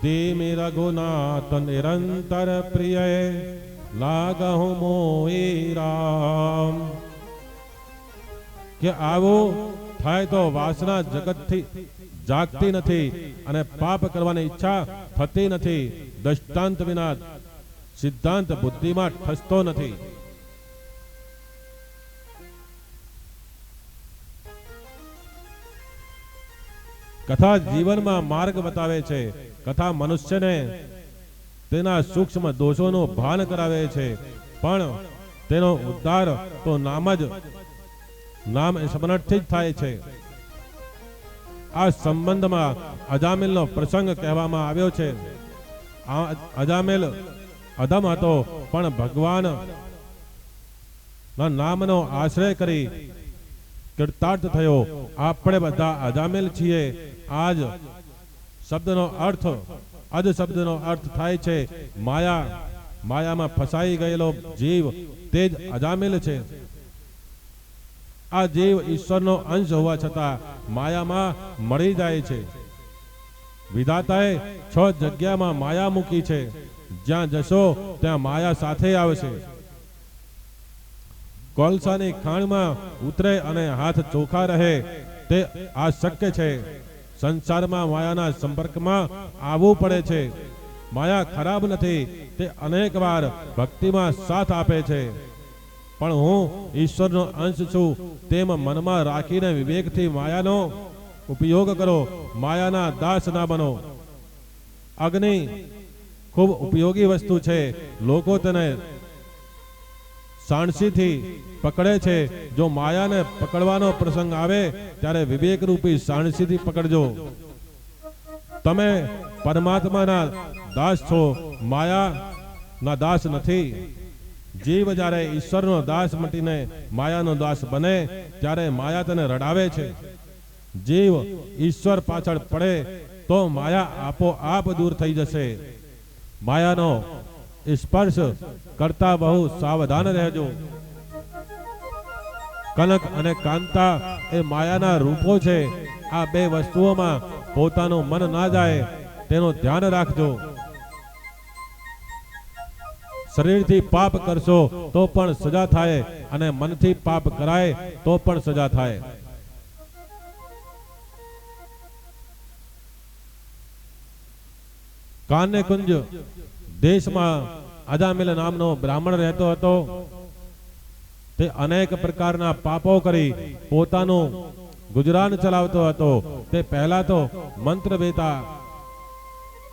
ધીમી રઘુનાથ નિરંતર પ્રિય લાગહુ મોઈ રામ. કે આવું થાય તો વાસના જગતથી જાગતી નથી અને પાપ કરવાની ઈચ્છા થતી નથી. દ્રષ્ટાંત વિના સિદ્ધાંત બુદ્ધિમાં ઠસતો નથી. કથા જીવનમાં માર્ગ બતાવે છે. કથા મનુષ્યને તેના સૂક્ષ્મ દોષોનું ભાન કરાવે છે, પણ તેનો ઉદ્ધાર તો નામ સ્મરણથી જ થાય છે. આ સંબંધમાં અજામિલનો પ્રસંગ કહેવામાં આવ્યો છે. અજામિલ અધમ હતો, પણ ભગવાન નામનો આશ્રય કરી કીર્તાર્થ થયો. આપણે બધા અજામિલ છીએ. આજ શબ્દનો અર્થ અજ શબ્દનો અર્થ થાય છે માયા. માયામાં ફસાઈ ગયેલો જીવ તે જ અજામિલ છે. આ જીવ ઈશ્વરનો અંશ હોવા છતાં માયામાં મળી જાય છે. વિધાતાએ 6 જગ્યામાં માયા મૂકી છે. જ્યાં જશો ત્યાં માયા સાથે આવશે. કોલસાની ખાણમાં ઉતરે અને હાથ ચોખ્ખા રહે તે આ શક્ય છે. સંસારમાં માયાના સંપર્કમાં આવવું પડે છે. માયા ખરાબ નથી, તે અનેક વાર ભક્તિમાં સાથ આપે છે. પણ હું ઈશ્વરનો અંશ છું તેમ મનમાં રાખીને વિવેકથી માયાનો ઉપયોગ કરો. માયાના દાસ ના બનો. અગ્નિ ખૂબ ઉપયોગી વસ્તુ છે. લોકો તેને સાણસીથી પકડે છે. જો માયાને પકડવાનો પ્રસંગ આવે ત્યારે વિવેક રૂપી સાણસીથી પકડજો. તમે પરમાત્માના દાસ છો, માયાના દાસ નથી. જીવ જ્યારે ઈશ્વરનો દાસ મટીને માયાનો દાસ બને ત્યારે માયા તેને રડાવે છે. જીવ ઈશ્વર પાછળ પડે તો માયા આપોઆપ દૂર થઈ જશે. માયાનો સ્પર્શ કરતા બહુ સાવધાન રહેજો. કનક અને કાંતા એ માયાના રૂપો છે. આ બે વસ્તુઓમાં પોતાનું મન ના જાય તેનું ધ્યાન રાખજો. શરીરથી પાપ કરશો તો પણ સજા થાય અને મનથી પાપ કરાય તો પણ સજા થાય. કાન્ય કુંજ દેશમાં અજામિલ નામનો બ્રાહ્મણ રહેતો હતો. તે અનેક પ્રકારના પાપો કરી પોતાનું ગુજરાન ચલાવતો હતો. તે પહેલા તો મંત્ર વેતા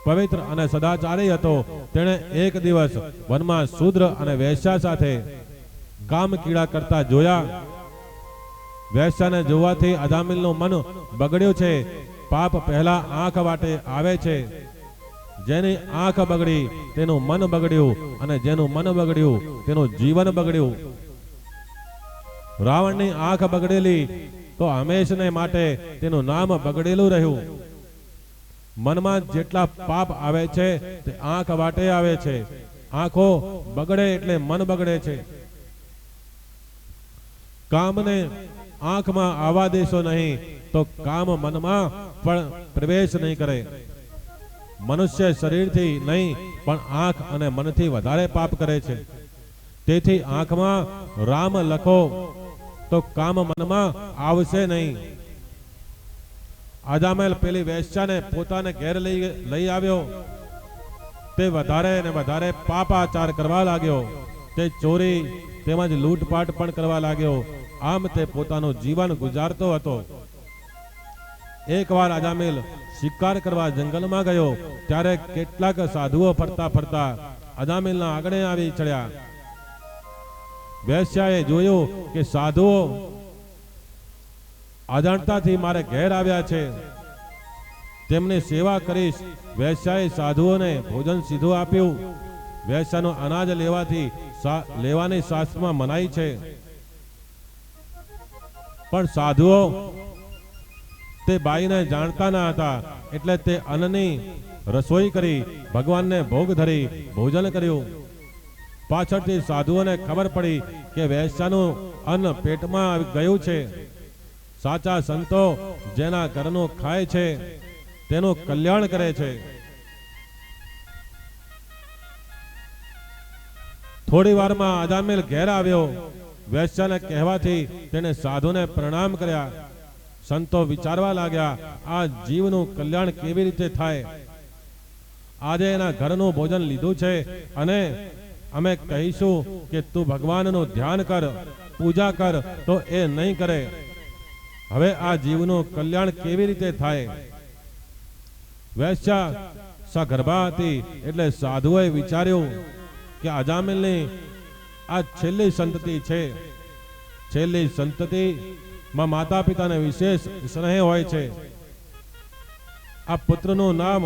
પવિત્ર અને સદાચારી હતો. તેણે એક દિવસ વનમાં શૂદ્ર અને વૈશ્યા સાથે કામ કીડા કરતા જોયા. વૈશ્યાને જોવાથી અજામિલનું મન બગડ્યું છે. પાપ પહેલા આંખ વાટે આવે છે. જેની આંખ બગડી તેનું મન બગડ્યું, અને જેનું મન બગડ્યું તેનું જીવન બગડ્યું. રાવણની આંખ બગડેલી તો હંમેશને માટે તેનું નામ બગડેલું રહ્યું. મનમાં જેટલા પાપ આવે છે તે આંખ વાટે આવે છે. આંખો બગડે એટલે મન બગડે છે. કામને આંખમાં આવવા દેશો નહીં તો કામ મનમાં પણ પ્રવેશ નહીં કરે. મનુષ્ય શરીરથી નહીં પણ આંખ અને મનથી વધારે પાપ કરે છે. તેથી આંખમાં રામ લખો તો કામ મનમાં આવશે નહીં. અજામેલ પેલી વેશ્યાને પોતાને ઘેર લઈ આવ્યો. તે વધારે ને વધારે પાપાચાર કરવા લાગ્યો. તે ચોરી તેમજ લૂંટપાટ પણ કરવા લાગ્યો. આમ તે પોતાનું જીવન ગુજારતો હતો. એકવાર અજામેલ શિકાર કરવા જંગલમાં ગયો ત્યારે કેટલાક સાધુઓ ફરતા ફરતા અજામેલના આંગણે આવી ચડ્યા. વેશ્યાએ જોયું કે સાધુઓ અજાણતાથી મારે ઘેર આવ્યા છે, તેમની સેવા કરીશ. વેશ્યાએ સાધુઓને ભોજન સીધું આપ્યું. વેશ્યાનું અનાજ લેવાની શાસ્ત્રમાં મનાઈ છે, પણ સાધુઓ તે બાઈને જાણતા ન હતા, એટલે તે અન્નની રસોઈ કરી ભગવાનને ભોગ ધરી ભોજન કર્યું. પાછળથી સાધુઓને ખબર પડી કે વેશ્યાનું અન્ન પેટમાં ગયું છે. સાચા સંતો જેના ઘરનું ખાય છે તેનું કલ્યાણ કરે છે. થોડી વારમાં અજામેલ ઘેર આવ્યો. વેશ્યાને કહેવાથી તેને સાધુને પ્રણામ કર્યા. સંતો વિચારવા લાગ્યા, આ જીવનું કલ્યાણ કેવી રીતે થાય? આજે એના ઘરનું ભોજન લીધું છે અને અમે કહીશું કે તું ભગવાનનું ધ્યાન કર, પૂજા કર, તો એ નહીં કરે. હવે આ જીવનું કલ્યાણ કેવી રીતે થાય? વેશ્યા સગર્ભા હતી એટલે સાધુએ વિચાર્યું કે અજામેલની આ છેલ્લી સંતતિ છે. છેલ્લી સંતતિમાં માતા પિતાને વિશેષ સ્નેહ હોય છે. આ પુત્રનું નામ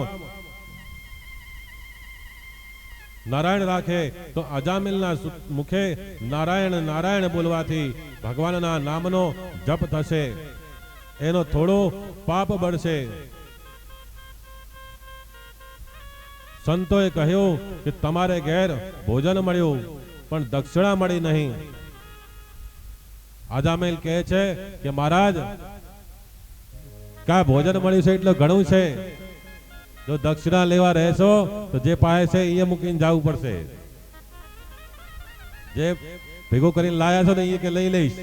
નારાયણ રાખે તો અજામેલના મુખે નારાયણ નારાયણ બોલવાથી ભગવાનના નામનો જપ થશે, એનો થોડો પાપ બળશે. સંતોએ કહ્યું કે તમારે ઘેર ભોજન મળ્યું પણ દક્ષિણા મળી નહીં. અજામેલ કહે છે કે મહારાજ, કા ભોજન મળ્યું છે એટલે ઘણું છે. જો દક્ષિણા લેવા રહેશો તો જે પાસે છે એ મૂકીને જવું પડશે. જે ભેગું કરીને લાયા છો ને એ કે લઈ લઈશ.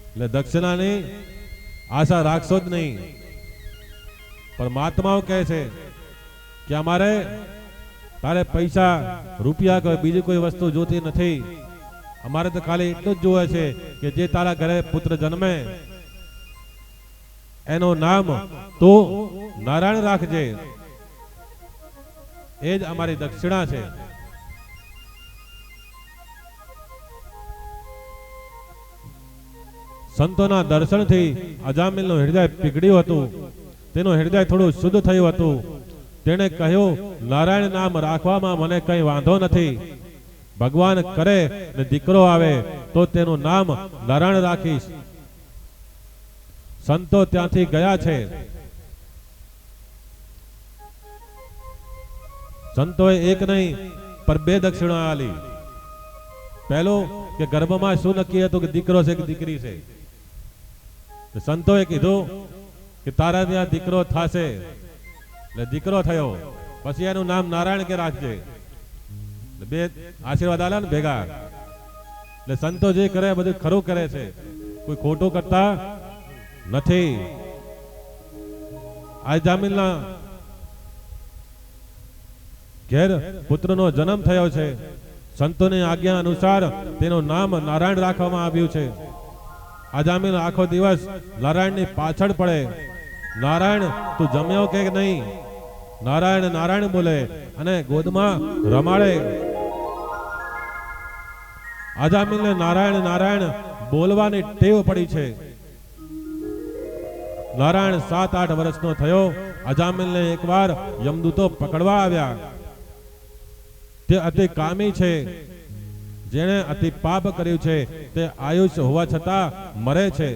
એટલે દક્ષિણાની આશા રાખશો જ નહીં. પણ મહાત્માઓ કહે છે કે અમારે તારે પૈસા રૂપિયા કે બીજી કોઈ વસ્તુ જોતી નથી. અમારે તો ખાલી એટલું જ જોવે છે કે જે તારા ઘરે પુત્ર જન્મે એનું નામ તું નારાયણ રાખજે, એ જ અમારી દક્ષિણા છે. સંતોના દર્શનથી અજામેલનું હૃદય પીગળ્યું હતું. તેનું હૃદય થોડું શુદ્ધ થયું હતું. તેણે કહ્યું, નારાયણ નામ રાખવામાં મને કંઈ વાંધો નથી. ભગવાન કરે ને દીકરો આવે તો તેનું નામ નારાયણ રાખીશ. સંતો ત્યાંથી ગયા છે. સંતોએ એક નહીં પર બે દક્ષિણા આલી. પહેલું કે ગર્ભમાં શું નક્કી હતું કે દીકરો છે કે દીકરી છે. સંતોએ કીધું કે તારા ત્યાં દીકરો થશે, એટલે દીકરો થયો. પછી એનું નામ નારાયણ કે રાખજે. બે આશીર્વાદ આલ્યા ને ભેગા. એટલે સંતો જે કરે બધું ખરું કરે છે, કોઈ ખોટું કરતા નથી. અજામેલના ઘેર પુત્રનો જન્મ થયો છે. સંતોની આજ્ઞા અનુસાર તેનું નામ નારાયણ રાખવામાં આવ્યું છે. અજામેલ આખો દિવસ નારાયણની પાછળ પડે. નારાયણ તું જમ્યો કે નહીં? નારાયણ નારાયણ બોલે અને ગોદમાં રમાડે. અજામેલને નારાયણ નારાયણ બોલવાની ટેવ પડી છે. નારાયણ 7-8 વર્ષનો થયો. અજામેલને એકવાર યમદૂતો પકડવા આવ્યા. તે અતિ કામી છે. જેણે અતિ પાપ કર્યું છે તે આયુષ્ય હોવા છતાં મરે છે.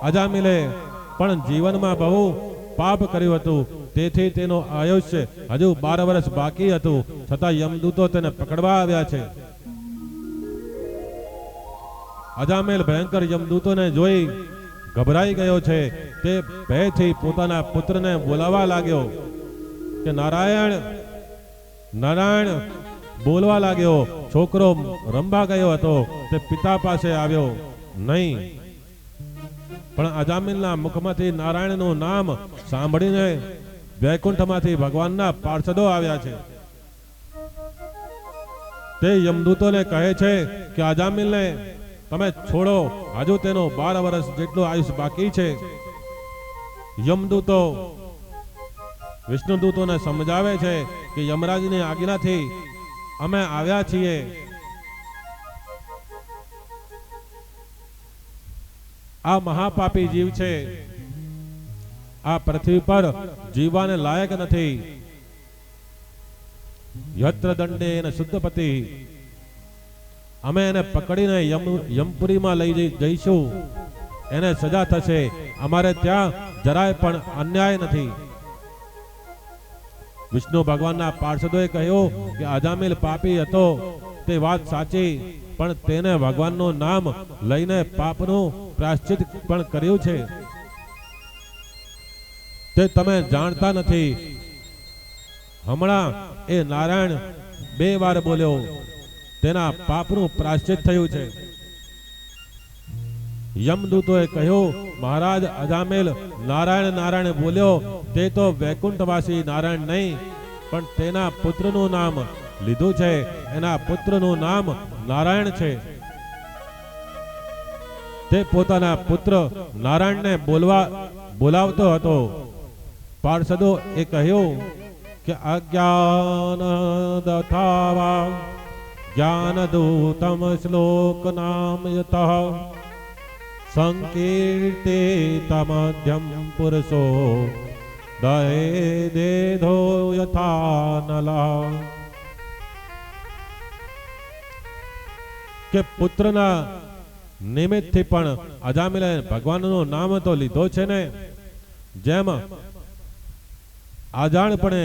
અજામેલે પણ જીવનમાં બહુ પાપ કર્યું હતું, તેથી તેનું આયુષ્ય હજુ 12 વર્ષ બાકી હતું. છતાં યમદૂતો તેને પકડવા આવ્યા છે. અજામેલ ભયંકર યમદૂતોને જોઈ ગભરાઈ ગયો છે તે ભયથી પોતાના પુત્રને બોલાવવા લાગ્યો કે નારાયણ નારાયણ બોલવા લાગ્યો. છોકરો રંબા ગયો હતો તે પિતા પાસે આવ્યો નહીં, પણ અજામિલના મુખમાંથી નારાયણનું નામ સાંભળીને વૈકુંઠમાંથી ભગવાનના પાર્ષદો આવ્યા છે. તે યમદૂતોને કહે છે કે અજામિલને તમે છોડો, હજુ તેનો 12 વર્ષ જેટલું આયુષ બાકી છે. યમદૂતો વિષ્ણુદૂતોને સમજાવે છે કે યમરાજની આજ્ઞાથી અમે આવ્યા છીએ. આ મહાપાપી જીવ છે, આ પૃથ્વી પર જીવવાને લાયક નથી. યત્ર દંડેન શુદ્ધપતિ, અમે એને પકડીને યમપુરીમાં લઈ જઈશું, એને સજા થશે. અમારે ત્યાં જરાય પણ અન્યાય નથી. વિષ્ણુ ભગવાનના પાર્ષદોએ કહ્યું કે અજામિલ પાપી હતો તે વાત સાચી, પણ તેને ભગવાનનું નામ લઈને પાપનું પ્રાયશ્ચિત પણ કર્યું છે. તે તમે જાણતા નથી. હમણાં એ નારાયણ 2 વાર બોલ્યો, તેના પાપનું પ્રાયશ્ચિત થયું છે. યમદૂતોએ કહ્યું મહારાજ અજામિલ નારાયણ નારાયણ બોલ્યો તે તો વૈકુંઠવાસી નારાયણ નહીં, પણ તેના પુત્રનું નામ લીધું છે. એના પુત્રનું નામ નારાયણ છે. તે પોતાના પુત્ર નારાયણને બોલાવતો હતો. પાર્ષદો એ કહ્યું કે અજ્ઞાન દથાવા જ્ઞાન દૂતમ શ્લોક નામ યતઃ સંકીર્તે તમધ્યમ પુરુષો દહે દેધો યથા નલા. કે પુત્રના નિમિત્તથી પણ અજામિલે ભગવાનનું નામ તો લીધો છે ને. જેમ અજાણપણે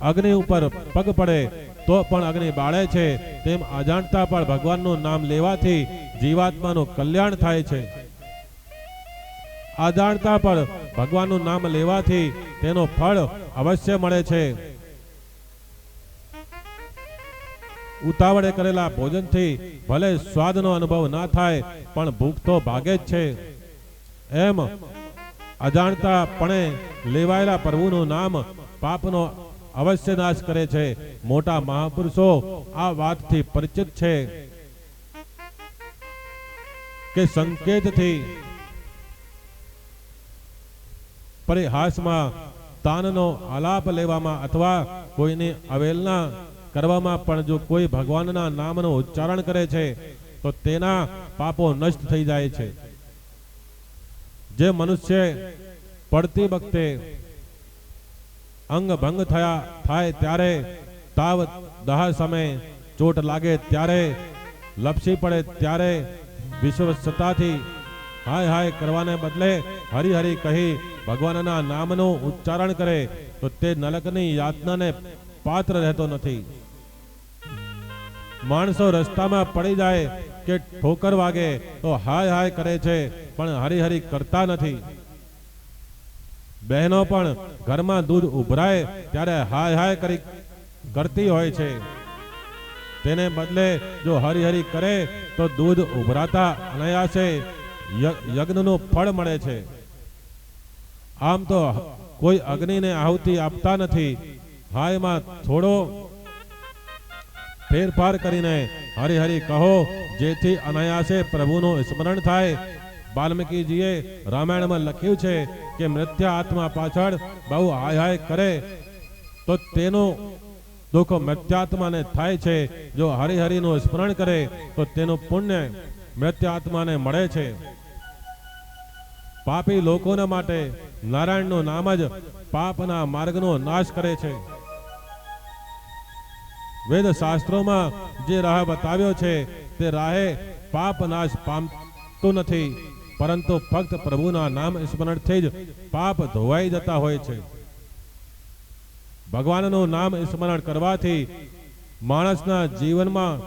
અગ્નિ ઉપર પગ પડે તો પણ અગ્નિ બાળે છે, તેમ અજાણતા પણ ભગવાનનું નામ લેવાથી જીવાત્માનું કલ્યાણ થાય છે. અજાણતા પર ભગવાનનું નામ લેવાથી તેનો ફળ અવશ્ય મળે છે. ઉતાવળે કરેલા ભોજનથી ભલે સ્વાદનો અનુભવ ના થાય, પણ ભૂખ તો ભાગે જ છે. એમ અજાણતાપણે લેવાયેલા પ્રભુનું નામ પાપનો અવશ્ય નાશ કરે છે. મોટા મહાપુરુષો આ વાતથી પરિચિત છે કે સંકેતથી પરિહાસમાં તાનનો આલાપ લેવામાં અથવા કોઈની અવહેલના કરવામાં પણ જો કોઈ ભગવાનના નામનું ઉચ્ચારણ કરે છે તો તેના પાપો નષ્ટ થઈ જાય છે. જે મનુષ્ય પડતી વખતે અંગ ભંગ થાય ત્યારે, તાવ દાહ સમય ચોટ લાગે ત્યારે, લપસી પડે ત્યારે વિશ્વસતાથી હાય હાય કરવાને બદલે હરી હરી કહી ભગવાનના નામનું ઉચ્ચારણ કરે તો તે નરકની યાતનાને પાત્ર રહેતો નથી. માણસો રસ્તામાં પડી જાય કે ઠોકર વાગે તો હાય હાય કરે છે, પણ હરી હરી કરતા નથી. બહેનો પણ ઘરમાં દૂધ ઉભરાય ત્યારે હાય હાય કરતી હોય છે. તેને બદલે જો હરી હરી કરે તો દૂધ ઉભરાતા અનાયાસે યજ્ઞનું ફળ મળે છે. આમ તો કોઈ અગ્નિને આહુતિ આપતા નથી. હાયમાં થોડો ફેરફાર કરીને હરી હરી કહો, જેથી અનાયાસે પ્રભુનું સ્મરણ થાય. વાલ્મીકીજીએ રામાયણમાં લખ્યું છે કે મૃત્યા આત્મા પાછળ બહુ હાય હાય કરે તો તેનું દુઃખ મૃત્યાત્માને થાય છે. જો હરિહરિનું સ્મરણ કરે તો તેનું પુણ્ય મૃત્યાત્માને મળે છે. પાપી લોકોના માટે નારાયણનું નામ જ પાપના માર્ગનો નાશ કરે છે. વેદ શાસ્ત્રોમાં જે રાહ બતાવ્યો છે તે રાહે પાપ નાશ પામતું નથી, પરંતુ ફક્ત પ્રભુના નામ સ્મરણથી જ પાપ ધોવાઈ જતા હોય છે. ભગવાનનું નામ સ્મરણ કરવાથી માણસના જીવનમાં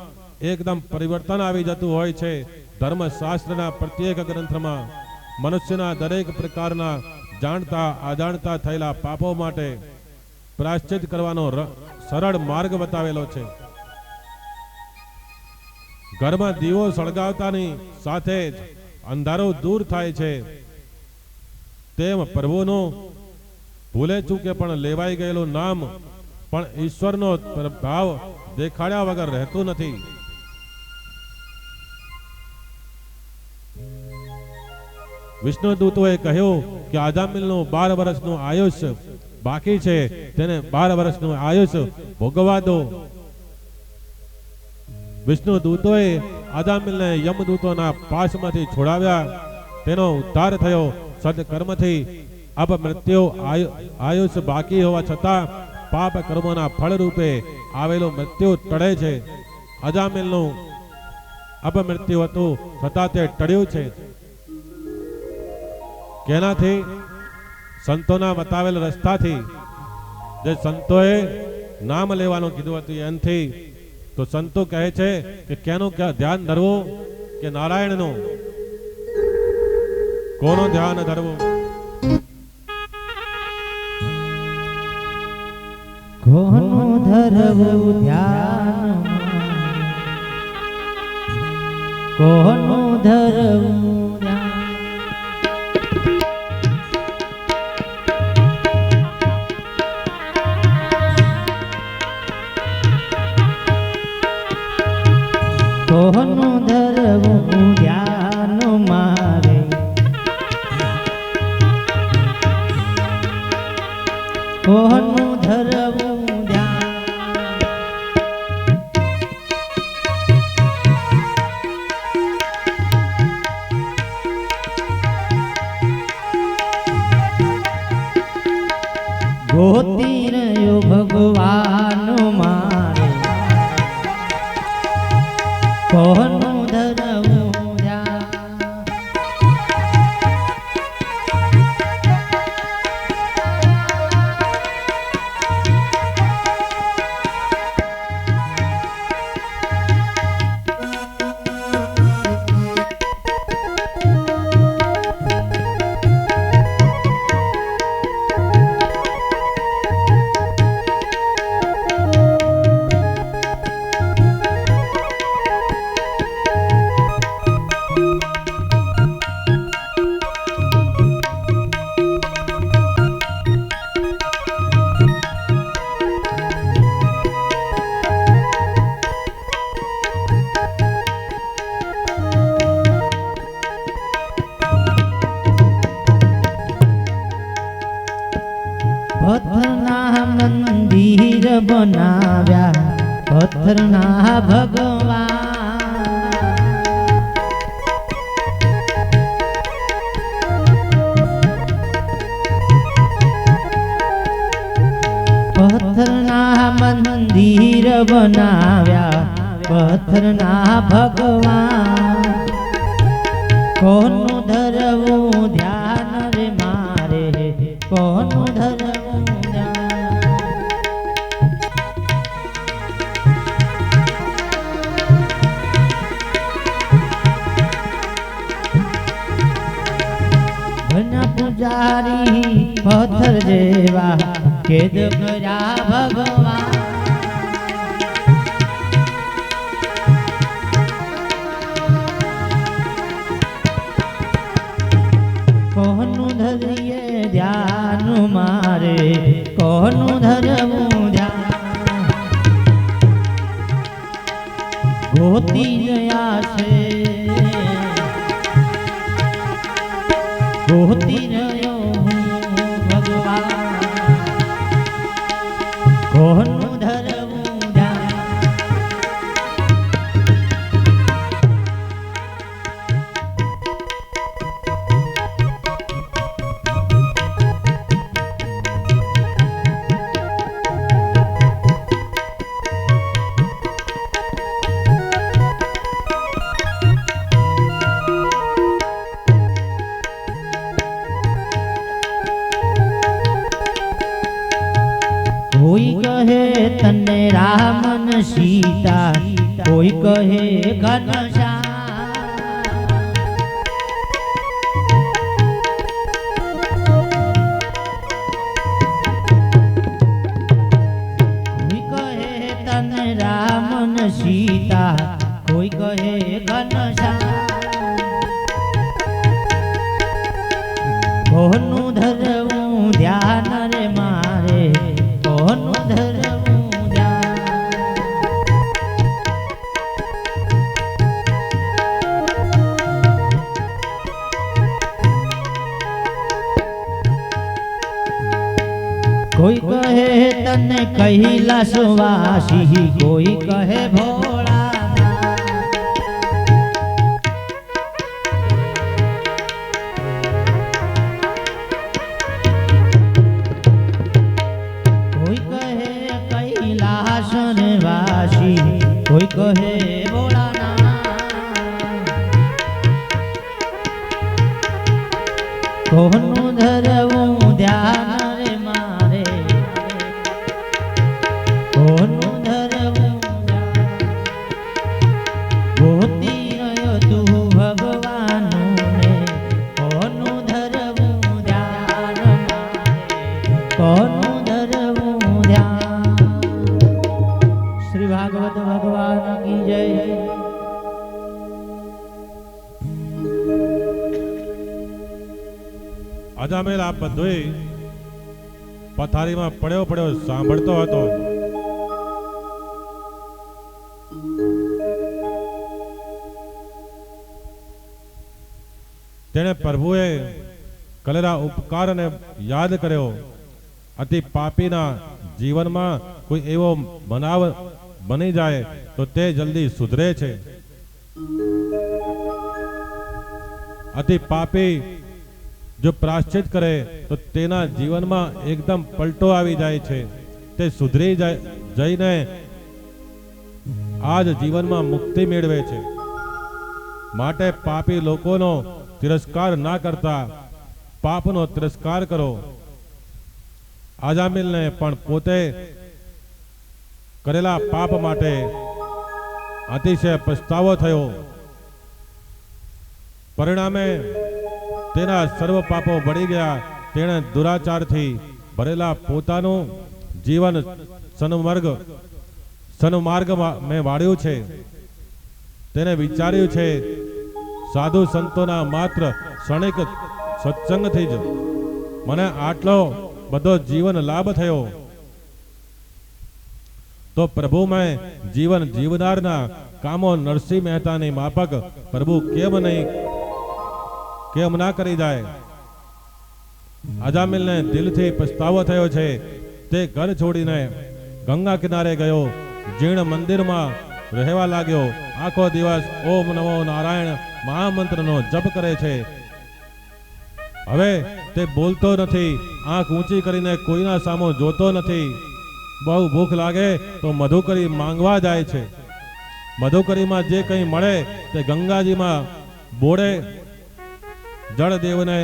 એકદમ પરિવર્તન આવી જતું હોય છે. ધર્મશાસ્ત્રના પ્રત્યેક ગ્રંથમાં મનુષ્યના દરેક પ્રકારના જાણતા અજાણતા થયેલા પાપો માટે પ્રાયશ્ચિત કરવાનો સરળ માર્ગ બતાવેલો છે. ઘરમાં દીવો સળગાવતાની સાથે જ અંધારો દૂર થાય છે, તેમ પ્રભુનું ભૂલે ચૂકે પણ લેવાઈ ગયેલું નામ પણ ઈશ્વરનો ભાવ દેખાડ્યા વગર રહેતું નથી. વિષ્ણુદૂતોએ કહ્યું કે આજામિલનું 12 વર્ષનું આયુષ્ય બાકી છે, તેને 12 વર્ષનું આયુષ્ય ભોગવવા દો. વિષ્ણુદૂતોએ આજામિલને યમદૂતોના પાશમાંથી છોડાવ્યા, તેનો ઉદ્ધાર થયો. સદકર્મથી અપમૃત્યુ આયુષ્ય બાકી હોવા છતાં પાપ કર્મોના ફળ રૂપે આવેલું મૃત્યુ ટળે છે. અજામિલનું અપમૃત્યુ હતું છતાં તે ટળ્યું છે. કેનાથી? સંતોના બતાવેલ રસ્તાથી, જે સંતોએ નામ લેવાનું કીધું હતું એનાથી. તો સંતો કહે છે કે કેનું ધ્યાન ધરવું? કે નારાયણનું. કોનું ધ્યાન ધરવું? કોનું ધરવું ધ્યાન, કોનું ધરવું ધ્યાન. કોનું ધરવું ધ્યાન મારે, કોનું ધરવું ધ્યાન. ગોતી રહ્યો ભગવાન મારે, કોનું ધરવું ધ્યાન. પથ્થરના મંદિર બનાવ્યા, પથ્થરના ભગવાન. પથ્થરના મંદિર બનાવ્યા, પથ્થરના ભગવાન. કોનું ધરવું ધ્યાન રે મારે, કોનું ધરવું ધ્યાન. ઘણા પૂજારી પથ્થર જેવા કેદ કર્યા ભગવાન. કોનું ધરીએ ધ્યાન મારે, કોનું ધરવું ધ્યાન. ગોતી રહ્યા છે, ગોતી રહ્યો હું ભગવાન. કોનું ધરવું ધ્યાન. કોઈ કહે તને રામ ને સીતા, કોઈ કહે ઘનશ્યામ. તને રામ ને સીતા, કોઈ કહે ઘનશ્યામ. કોનું ધરવું ધ્યાન રે મારે, કોનું ધરવું ધ્યાન. કોઈ કહે તને કૈલાસવાસી, કોઈ કહે ભોળાનાથ. કોઈ કહે કૈલાસ વાસી, કોઈ કહે ભોળાનાથ. કોનું ધરવું ધ્યાન રે મારે, કોનું ધરવું ધ્યાન. ગોતી રહ્યો તું ભગવાનનું ને, કોનું ધરવું ધ્યાન મારે, કોનું ધરવું ધ્યાન. શ્રી ભાગવત ભગવાન કી જય. અજામેલ આ બધુંય પથારીમાં પડ્યો પડ્યો સાંભળતો હતો. તેણે પ્રભુએ કરેલા ઉપકારને યાદ કર્યો. અતિ પાપીના જીવનમાં કોઈ એવો બનાવ બની જાય તો તે જલ્દી સુધરે છે. અતિ પાપી જો પ્રાશ્ચિત કરે તો તેના જીવનમાં એકદમ પલટો આવી જાય છે. તે સુધરી જઈને આજ જીવનમાં મુક્તિ મેળવે છે. માટે પાપી લોકોનો તિરસ્કાર ના કરતા પાપનો તિરસ્કાર કરો. અજામિલને પણ પોતે કરેલા પાપ માટે અતિશય પસ્તાવો થયો. પરિણામે તેના સર્વ પાપો બળી ગયા. તેણે દુરાચારથી ભરેલા પોતાનું જીવન સન્માર્ગમાં મેં વાળ્યું છે. તેને વિચાર્યું છે સાધુ સંતોના માત્ર ક્ષણિક સત્સંગથી જ મને આટલો બધો જીવન લાભ થયો, તો પ્રભુમય જીવન જીવનારના કામો નરસિંહ મહેતાની માફક પ્રભુ કેમ ના કરી જાય. અજામિલને દિલથી પસ્તાવો થયો છે. તે ઘર છોડીને ગંગા કિનારે ગયો. જીર્ણ મંદિરમાં રહેવા લાગ્યો. આખો દિવસ ઓમ નમો નારાયણ મહામંત્રનો જપ કરે છે. હવે તે બોલતો નથી, આંખ ઊંચી કરીને કોઈના સામો જોતો નથી. બહુ ભૂખ લાગે તો મધુકરી માંગવા જાય છે. મધુકરીમાં જે કંઈ મળે તે ગંગાજીમાં બોળે, જળદેવને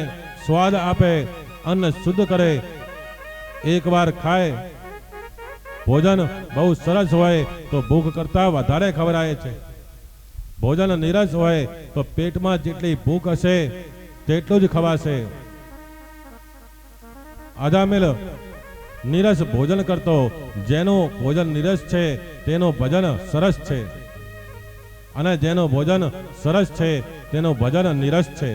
સ્વાદ આપે, અન્ન શુદ્ધ કરે. એકવાર ખાય. ભોજન બહુ સરસ હોય તો ભૂખ કરતા વધારે ખવડાય છે. ભોજન નીરસ હોય તો પેટમાં જેટલી ભૂખ હશે તેટલું જ ખવાશે. અજામિલ નીરસ ભોજન કરતો. જેનું ભોજન નીરસ છે તેનું ભજન સરસ છે, અને જેનું ભોજન સરસ છે તેનું ભજન નીરસ છે.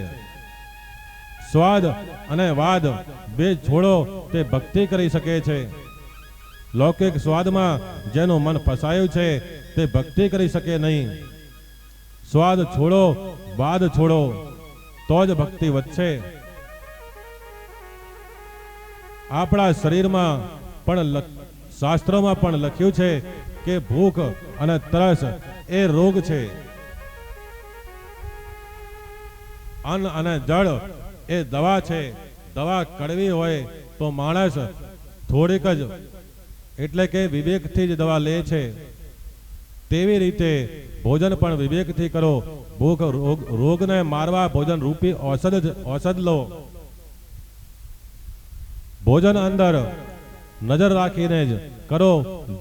સ્વાદ અને વાદ બે છોડો તે ભક્તિ કરી શકે છે. લૌકિક સ્વાદમાં જેનું મન ફસાયું છે તે ભક્તિ કરી શકે નહીં. સ્વાદ છોડો, વાદ છોડો, તો જ ભક્તિ વધશે. આપણા શરીરમાં પણ શાસ્ત્રોમાં પણ લખ્યું છે કે ભૂખ અને તરસ એ રોગ છે. અન્ન અને જળ એ દવા છે. દવા કડવી હોય તો માણસ થોડીક જ એટલે કે વિવેકથી જ દવા લે છે. તેવી રીતે ભોજન પણ વિવેકથી કરો. ભૂખ રોગને મારવા ભોજન રૂપી ઔષધ લો. ભોજન અંદર નજર રાખીને જ કરો.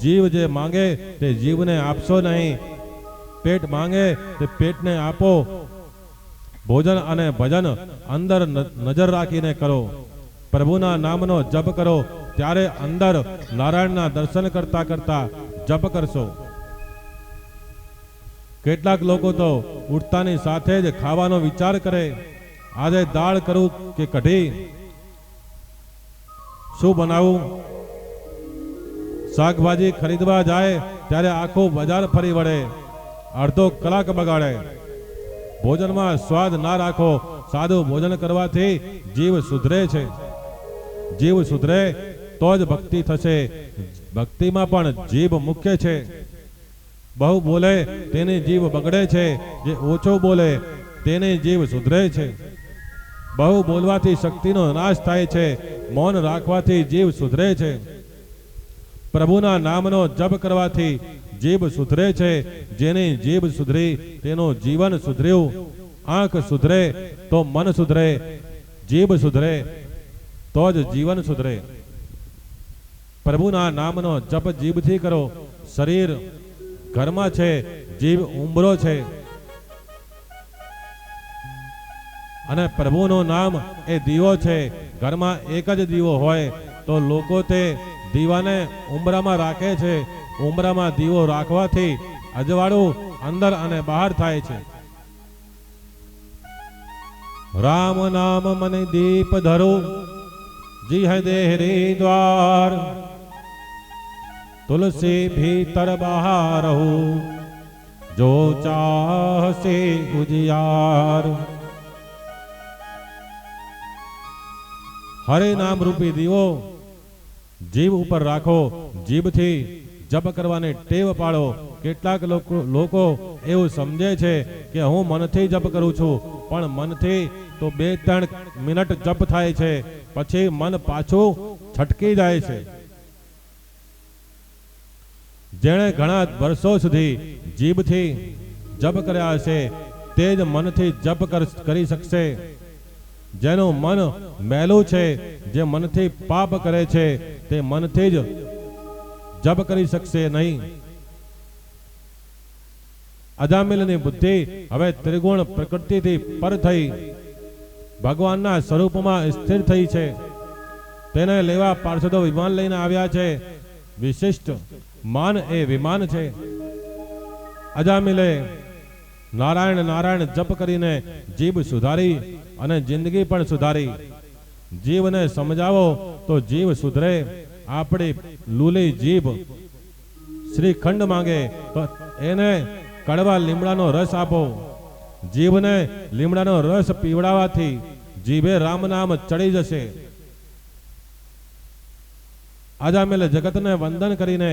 જીવ જે માંગે તે જીવને આપશો નહીં. પેટ માંગે તે પેટને આપો. ભોજન અને ભજન અંદર નજર રાખીને કરો. પ્રભુના નામનો જપ કરો ત્યારે અંદર નારાયણના દર્શન કરતા કરતા જપ કરશો. કેટલાક લોકો તો ઉઠતાની સાથે જ ખાવાનો વિચાર કરે, આજે દાળ કરું કે કઢી, શું બનાવું. શાકભાજી ખરીદવા જાય ત્યારે આખું બજાર ફરી વળે, અડધો કલાક બગાડે. ભોજનમાં સ્વાદ ના રાખો. સાદું ભોજન કરવાથી જીવ સુધરે છે. જીવ સુધરે તો જ ભક્તિ થશે. ભક્તિમાં પણ જીભ મુખ્ય છે. બહુ બોલે તેની જીભ બગડે છે, જે ઓછો બોલે તેની જીભ સુધરે છે. બહુ બોલવાથી શક્તિનો નાશ થાય છે, મૌન રાખવાથી જીભ સુધરે છે. પ્રભુના નામનો જપ કરવાથી જીભ સુધરે છે. જેની જીભ સુધરી તેનું જીવન સુધર્યું. આંખ સુધરે તો મન સુધરે, જીભ સુધરે તો જ જીવન સુધરે. પ્રભુના નામનો જપ જીભથી કરો. શરીર ઘરમાં છે, જીભ ઉંબરો છે, અને પ્રભુનું નામ એ દીવો છે. ઘરમાં એક જ દીવો હોય તો લોકો તે દીવાને ઉંબરામાં રાખે છે. ઉંબરામાં દીવો રાખવાથી અજવાળું અંદર અને બહાર થાય છે. રામ નામ મને દીપ ધરો, જી હૈ દેહરી દ્વાર, તુલસી ભીતર બહાર હો, જો ચાહસે ગુજિયાર. હરે નામ રૂપી દીવો જીભ ઉપર રાખો. જીભથી જપ કરવાની ટેવ પાડો. કેટલાક લોકો એવું સમજે છે કે હું મનથી જપ કરું છું, પણ મનથી તો 2-3 મિનિટ જપ થાય છે, પછી મન પાછું છટકી જાય છે. જેણે ઘણા વર્ષો સુધી જીભથી જપ કર્યા હશે તે જ મનથી જપ કરી શકશે. જેનું મન મેલું છે, જે મનથી પાપ કરે છે, તે મનથી જ જપ કરી શકશે નહીં. અજામિલની બુદ્ધિ હવે ત્રિગુણ પ્રકૃતિથી પર થઈ ભગવાનના સ્વરૂપમાં સ્થિર થઈ છે. તેને લેવા પાર્ષદો વિમાન લઈને આવ્યા છે. વિશિષ્ટ માન એ વિમાન છે. અજામિલે નારાયણ નારાયણ જપ કરીને જીભ સુધારી અને જિંદગી પણ સુધારી. જીવને સમજાવો તો જીવ સુધરે. આપણી લૂલી જીભ શ્રીખંડ માંગે તો એને કડવા લીમડાનો રસ આપો. જીભને લીમડાનો રસ પીવડાવવાથી જીભે રામ નામ ચડી જશે. અજામિલ જગતને વંદન કરીને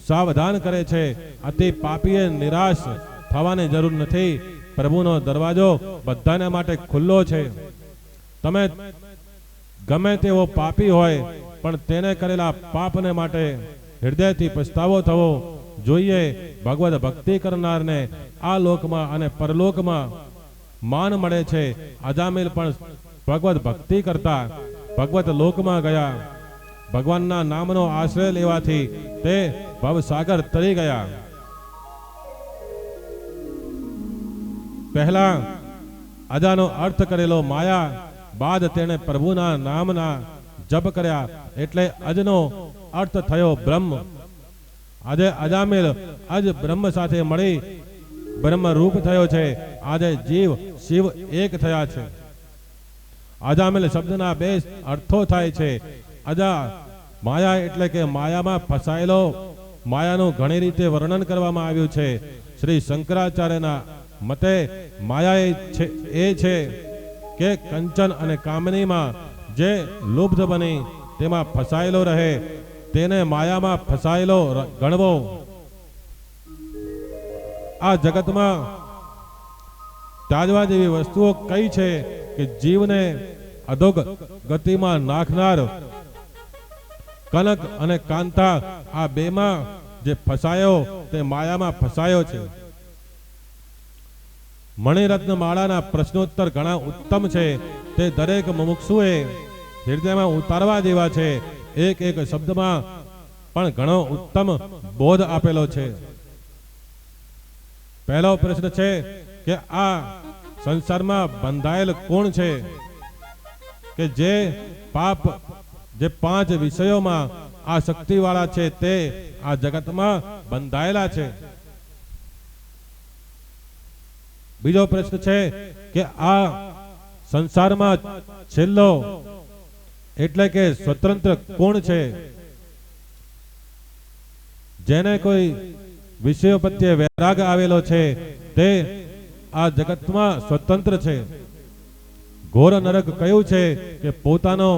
સાવધાન કરે છે. અતિ પાપીએ નિરાશ થવાની જરૂર નથી. પ્રભુનો દરવાજો બધાને માટે ખુલ્લો છે. તમે ગમે તેવો પાપી હોય પણ તેને કરેલા પાપને માટે હૃદયથી પછતાવો થવો જોઈએ. ભગવદ ભક્તિ કરનારને આ લોકમાં અને પરલોકમાં માન મળે છે. અજામિલ પણ ભગવદ ભક્તિ કરતા ભગવત લોકમાં ગયા. ભગવાનના નામનો આશ્રય લેવાથી તે ભવસાગર તરી ગયા. પહેલા અજાનો અર્થ કરેલો માયા, બાદ તેણે પ્રભુના નામના જપ કર્યા એટલે અજનો અર્થ થયો બ્રહ્મ. આજે અજામિલ અજ બ્રહ્મ સાથે મળી બ્રહ્મ રૂપ થયો છે. આજે જીવ શિવ એક થયા છે. અજામિલ શબ્દના 2 અર્થો થાય છે. અજા માયા એટલે કે માયામાં ફસાયેલો. માયાનું ઘણી રીતે વર્ણન કરવામાં આવ્યું છે. શ્રી શંકરાચાર્યના મતે માયા એ છે કે કંચન અને કામનીમાં જે લુબ્ધ બની તેમાં ફસાયેલો રહે તેને માયામાં ફસાયેલો ગણવો. આ જગતમાં ત્યાજવા જેવી વસ્તુઓ કઈ છે કે જીવને અધોગ ગતિમાં નાખનાર? કનક અને કાંતા, આ બેમાં જે ફસાયો તે માયામાં ફસાયો છે. મણિરત્ન માળાના પ્રશ્નોત્તર ઘણા ઉત્તમ છે. તે દરેક મુમુક્ષુએ હૃદયમાં ઉતારવા જેવા છે. એક એક શબ્દમાં પણ ઘણો ઉત્તમ બોધ આપેલો છે. પહેલો પ્રશ્ન છે કે આ સંસારમાં બંધાયેલ કોણ છે કે જે 5 વિષયોમાં આ શક્તિવાળા છે તે આ જગતમાં બંધાયેલા છે. બીજો પ્રશ્ન છે કે આ સંસારમાં છેલ્લો એટલે કે સ્વતંત્ર કોણ છે? જેને કોઈ વિષયો પ્રત્યે વૈરાગ આવેલો છે તે આ જગતમાં સ્વતંત્ર છે. ઘોર નરક કયું છે કે પોતાનો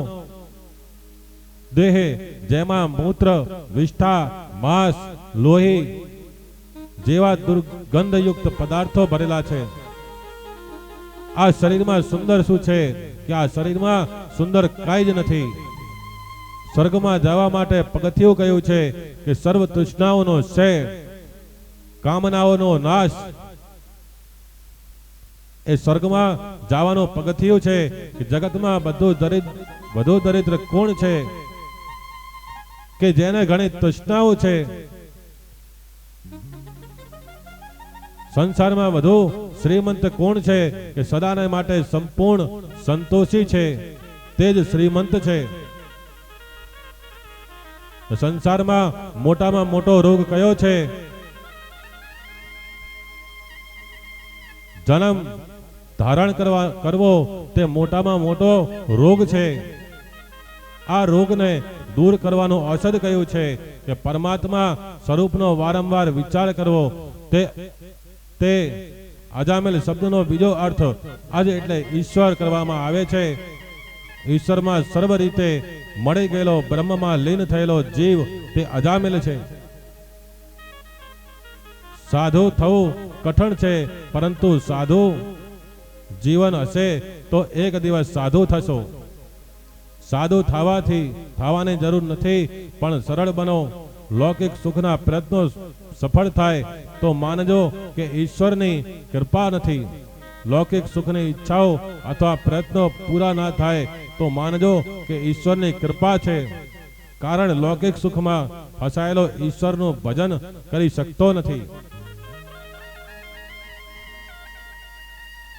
દેહ જેમાં મૂત્ર, વિષ્ઠા, માંસ, લોહી જેવા દુર્ગંધયુક્ત પદાર્થો ભરેલા છે. આ શરીરમાં સુંદર શું છે કે આ શરીરમાં સુંદર કાંઈ જ નથી. સ્વર્ગમાં જવા માટે પગથિયું કયું છે કે સર્વ તૃષ્ણાઓનો ક્ષય, કામનાઓનો નાશ. એ સ્વર્ગમાં જવાનું પગથિયું છે કે જગતમાં બધું દરિદ્ર કોણ છે કે જેને ઘણી તૃષ્ણાઓ છે. સંસારમાં વધુ શ્રીમંત કોણ છે કે સદાને માટે સંપૂર્ણ સંતોષી છે તે જ શ્રીમંત છે. સંસારમાં મોટામાં મોટો રોગ કયો છે? જન્મ ધારણ કરવો તે મોટામાં મોટો રોગ છે. આ રોગને દૂર કરવાનું ઔષધ કયું છે કે પરમાત્મા સ્વરૂપનો વારંવાર વિચાર કરવો. તે અજામેલ શબ્દનો બીજો અર્થ આજ એટલે ઈશ્વર કરવામાં આવે છે. ઈશ્વરમાં સર્વ રીતે મળી ગયેલો બ્રહ્મમાં લીન થયેલો જીવ તે અજામેલ છે. સાધુ થવું કઠણ છે, પરંતુ સાધુ જીવન હશે તો એક દિવસ સાધુ થશો. સાધુ થવાની જરૂર નથી, પણ સરળ બનો. લૌકિક સુખના પ્રયત્નો સફળ થાય તો માનજો કે ઈશ્વરની કૃપા નથી. લૌકિક સુખની ઈચ્છાઓ અથવા પ્રયત્નો પૂરા ના થાય તો માનજો કે ઈશ્વરની કૃપા છે. કારણ લૌકિક સુખમાં ફસાયેલો ઈશ્વરનું ભજન કરી શકતો નથી.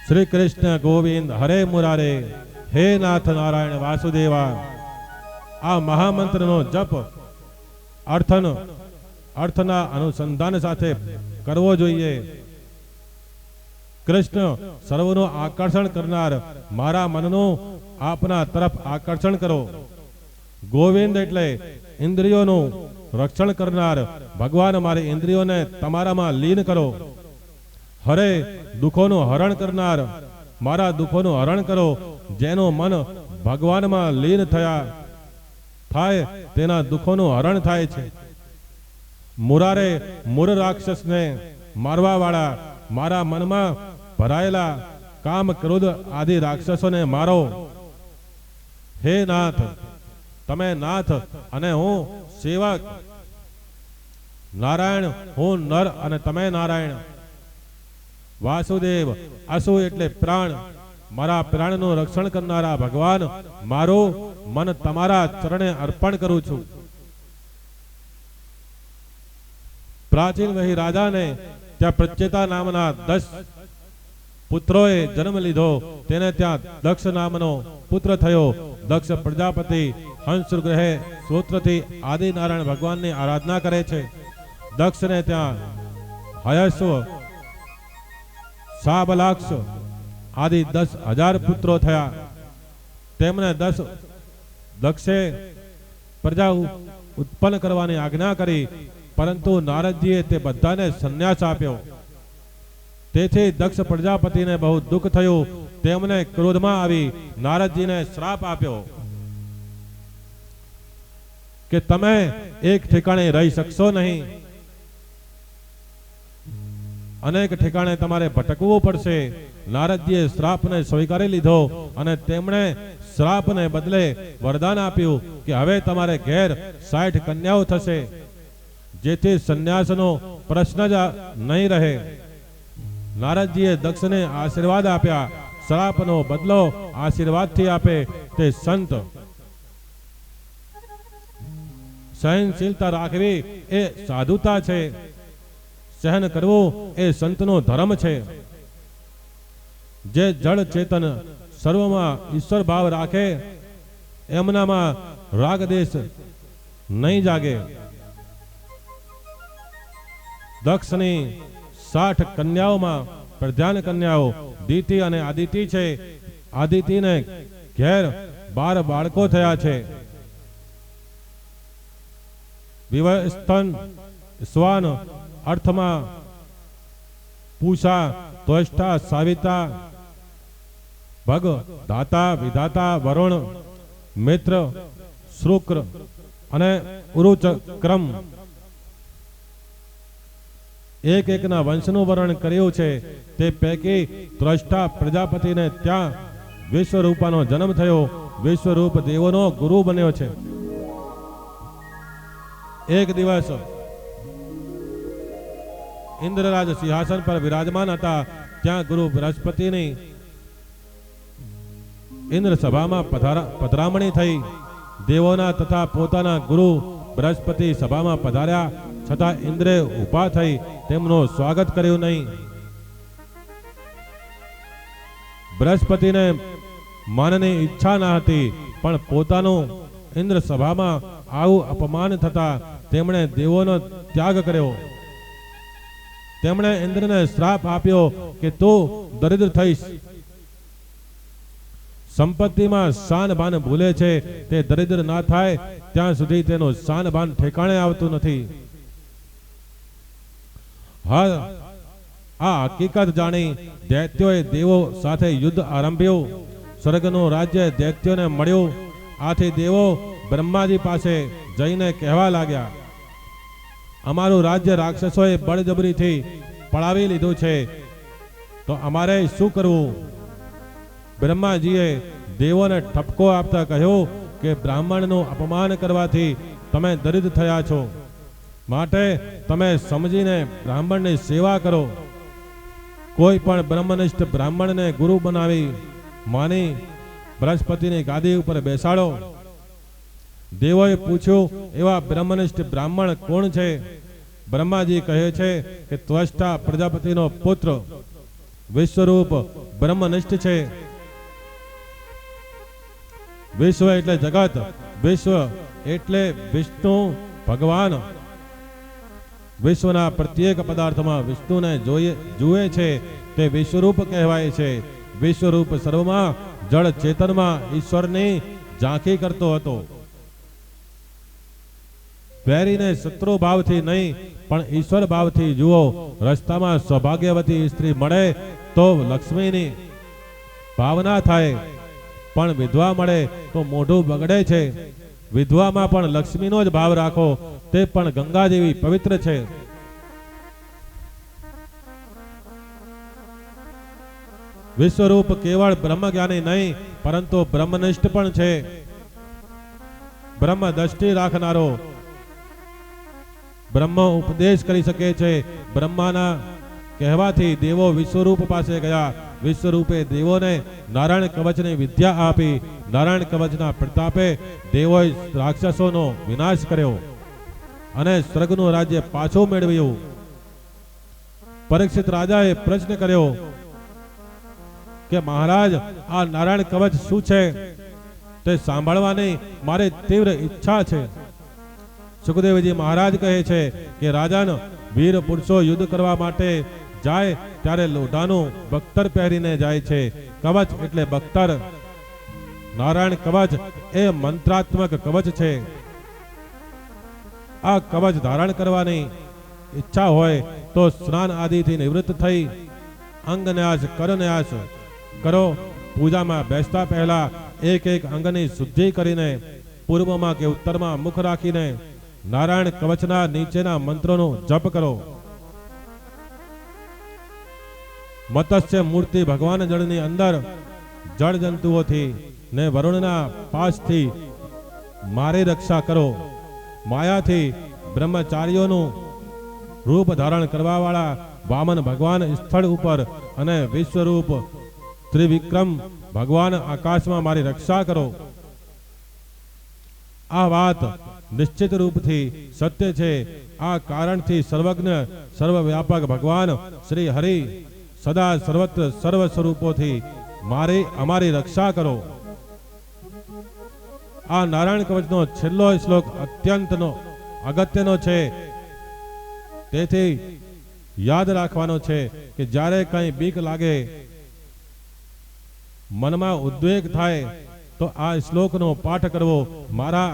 શ્રી કૃષ્ણ ગોવિંદ હરે મુરારે, હે નાથ નારાયણ વાસુદેવા. આ મહામંત્રનો જપ અર્થના અનુસંધાન સાથે કરવો જોઈએ. કૃષ્ણ સર્વનું આકર્ષણ કરનાર મારા મનનું આપના તરફ આકર્ષણ કરો. ગોવિંદ એટલે ઇન્દ્રિયોનું રક્ષણ કરનાર ભગવાન મારી ઇન્દ્રિયોને તમારામાં લીન કરો. હરે દુઃખોનું હરણ કરનાર મારા દુઃખોનું હરણ કરો. જેનું મન ભગવાનમાં લીન થાય તેના દુઃખોનું હરણ થાય છે. મુરારે મુર રાક્ષસને મારવા વાળા મારા મનમાં ભરાયેલા કામ ક્રોધ આદિ રાક્ષસોને મારો. હે નાથ, તમે નાથ અને હું સેવક. નારાયણ હું નર અને તમે નારાયણ. વાસુદેવ અસુ એટલે પ્રાણ. મારા પ્રાણનું રક્ષણ કરનારા ભગવાન મારું મન તમારા ચરણે અર્પણ કરું છું. પ્રાચીન વહી રાજાને ત્યાં પ્રચેતા નામના 10 પુત્રોએ જન્મ લીધો. તેને ત્યાં દક્ષ નામનો પુત્ર થયો. દક્ષ પ્રજાપતિ હંસ ગ્રહે સ્ત્રોત્રથી આદિ નારાયણ ભગવાનની આરાધના કરે છે. દક્ષને ત્યાં હયસ્વ, સાબલાક્ષ આદિ 10,000 પુત્રો થયા. તેમને દક્ષે પ્રજા ઉત્પન્ન કરવાની આજ્ઞા કરી, પરંતુ નારદજીએ તે બધાને સંન્યાસ આપ્યો. તેથી દક્ષ પ્રજાપતિને બહુ દુઃખ થયું. તેમને ક્રોધમાં આવી નારદજીને શ્રાપ આપ્યો કે તમે એક ઠેકાણે રહી શકશો નહીં. અનેક ઠેકાણે તમારે ભટકવું પડશે. નારદજીએ શ્રાપને સ્વીકારી લીધો અને તેમણે શ્રાપને બદલે વરદાન આપ્યું કે હવે તમારે ઘેર 60 કન્યાઓ થશે, જેથી સંન્યાસનો પ્રશ્ન જ નહીં રહે. નારદજીએ દક્ષને આશીર્વાદ આપ્યા. શ્રાપનો બદલો આશીર્વાદથી આપે તે સંત. સહનશીલતા રાખવી એ સાધુતા છે. સહન કરવું એ સંતનો ધર્મ છે. જે જળ ચેતન સર્વમાં ઈશ્વર ભાવ રાખે, એમનામાં રાગદેશ નહીં જાગે. દક્ષની 60 કન્યાઓમાં પ્રધાન કન્યાઓ દીતિ અને આદિતિ છે. આદિતિને ઘેર 12 બાળકો થયા છે. વિવસ્તન સ્વાન અર્થમાં પૂષા, ત્વષ્ટા, સાવિતા, ભગ, દાતા, વિધાતા, વરુણ, મિત્ર, શુક્ર અને ઉરુચક્રમ એક એકના વંશનું વર્ણન કર્યું છે. તે પૈકી ત્વષ્ટા પ્રજાપતિને ત્યાં વિશ્વરૂપાનો જન્મ થયો. વિશ્વરૂપ દેવોનો ગુરુ બન્યો છે. એક દિવસ ઇન્દ્રરાજ સિંહાસન પર વિરાજમાન હતા. ત્યાં ગુરુ બૃહસ્પતિની ઇન્દ્ર સભામાં પધરામણી થઈ. દેવોના તથા પોતાના ગુરુ બૃહસ્પતિ સભામાં પધાર્યા છતાં ઇન્દ્રે ઉભા થઈ તેમનું સ્વાગત કર્યું નહીં. બૃહસ્પતિને માનની ઈચ્છા ન હતી, પણ પોતાનું ઇન્દ્ર સભામાં આવું અપમાન થતા તેમણે દેવોનો ત્યાગ કર્યો. તેમણે ઇન્દ્રને શ્રાપ આપ્યો કે તું દરિદ્ર થઈશ. સંપત્તિમાં શાન બાન ભૂલે છે તે દરિદ્ર ના થાય ત્યાં સુધી તેનું શાન બાન ઠેકાણે આવતું નથી. હા, આ હકીકત જાણી દૈત્યોએ દેવો સાથે યુદ્ધ આરંભ્યું. સ્વર્ગનું રાજ્ય દૈત્યોને મળ્યું. આથી દેવો બ્રહ્માજી પાસે જઈને કહેવા લાગ્યા, અમારું રાજ્ય રાક્ષસોએ બળજબરીથી પડાવી લીધું છે, તો અમારે શું કરવું? બ્રહ્માજીએ દેવોને ઠપકો આપતા કહ્યું કે બ્રાહ્મણનું અપમાન કરવાથી તમે દરિદ્ર થયા છો, માટે તમે સમજીને બ્રાહ્મણની સેવા કરો. કોઈ પણ બ્રહ્મનિષ્ઠ બ્રાહ્મણને ગુરુ બનાવી માની બૃહસ્પતિની ગાદી ઉપર બેસાડો. દેવોએ પૂછ્યું, એવા બ્રહ્મનિષ્ઠ બ્રાહ્મણ કોણ છે? બ્રહ્માજી કહે છે કે ત્વષ્ટા પ્રજાપતિનો પુત્ર વિશ્વરૂપ બ્રહ્મનિષ્ઠ છે. વિશ્વ એટલે જગત, વિશ્વ એટલે વિષ્ણુ ભગવાન. વિશ્વના પ્રત્યેક પદાર્થમાં વિષ્ણુને જુએ છે તે વિશ્વરૂપ કહેવાય છે. વિશ્વરૂપ સર્વમાં જળ ચેતનમાં ઈશ્વરની ઝાંખી કરતો હતો. વેરીને શત્રુ ભાવથી નહીં પણ ઈશ્વર ભાવથી જુઓ. રસ્તામાં સૌભાગ્યવતી સ્ત્રી મળે તો લક્ષ્મીની ભાવના થાય, પણ વિધવા મળે તો મોઢું બગડે છે. વિધવામાં પણ લક્ષ્મીનો જ ભાવ રાખો, તે પણ ગંગા જેવી પવિત્ર છે. વિશ્વરૂપ કેવળ બ્રહ્મજ્ઞાની નહીં પરંતુ બ્રહ્મનિષ્ઠ પણ છે. બ્રહ્મ દ્રષ્ટિ રાખનારો બ્રહ્મ ઉપદેશ કરી શકે છે. બ્રહ્માના કહેવાથી દેવો વિશ્વરૂપ પાસે ગયા. વિશ્વરૂપે દેવોને નારાયણ કવચની વિદ્યા આપી. નારાયણ કવચના પ્રતાપે દેવોએ રાક્ષસોનો વિનાશ કર્યો અને સ્વર્ગનું રાજ્ય પાછું મેળવ્યું. પરીક્ષિત રાજાએ પ્રશ્ન કર્યો કે મહારાજ, આ નારાયણ કવચ શું છે? તે સાંભળવાની મારે તીવ્ર ઈચ્છા છે. સુખદેવજી મહારાજ કહે છે કે રાજન, વીર પુરુષો યુદ્ધ કરવા માટે જાય ત્યારે લોઢાનું બખ્તર પહેરીને જાય છે. કવચ એટલે બખ્તર. નારાયણ કવચ એ મંત્રાત્મક કવચ છે. આ કવચ ધારણ કરવાની ઈચ્છા હોય તો સ્નાન આદિથી નિવૃત્ત થઈ અંગન્યાસ કરન્યાસ કરો. પૂજામાં બેસતા પહેલા એક એક અંગની શુદ્ધિ કરીને પૂર્વમાં કે ઉત્તરમાં મુખ રાખીને નારાયણ કવચના નીચેના મંત્રોનો જપ કરો. મત્સ્ય મૂર્તિ ભગવાન જળની અંદર જળ જંતુઓથી ને વરુણના પાસથી મારી રક્ષા કરો. માયાથી બ્રહ્મચારીઓનું રૂપ ધારણ કરવા વાળા વામન ભગવાન સ્થળ ઉપર અને વિશ્વરૂપ ત્રિવિક્રમ ભગવાન આકાશમાં મારી રક્ષા કરો. આ વાત નિશ્ચિત રૂપથી સત્ય છે. આ કારણથી સર્વજ્ઞ સર્વવ્યાપક ભગવાન શ્રી હરિ સદા સર્વત્ર સર્વ સ્વરૂપોથી અમારી રક્ષા કરો. આ નારાયણ કવચનો છેલ્લો શ્લોક અત્યંતનો અગત્યનો છે. તેથી યાદ રાખવાનો છે કે જ્યારે કંઈ બીક લાગે, મનમાં ઉદ્વેગ થાય તો આ શ્લોકનો પાઠ કરવો. મારા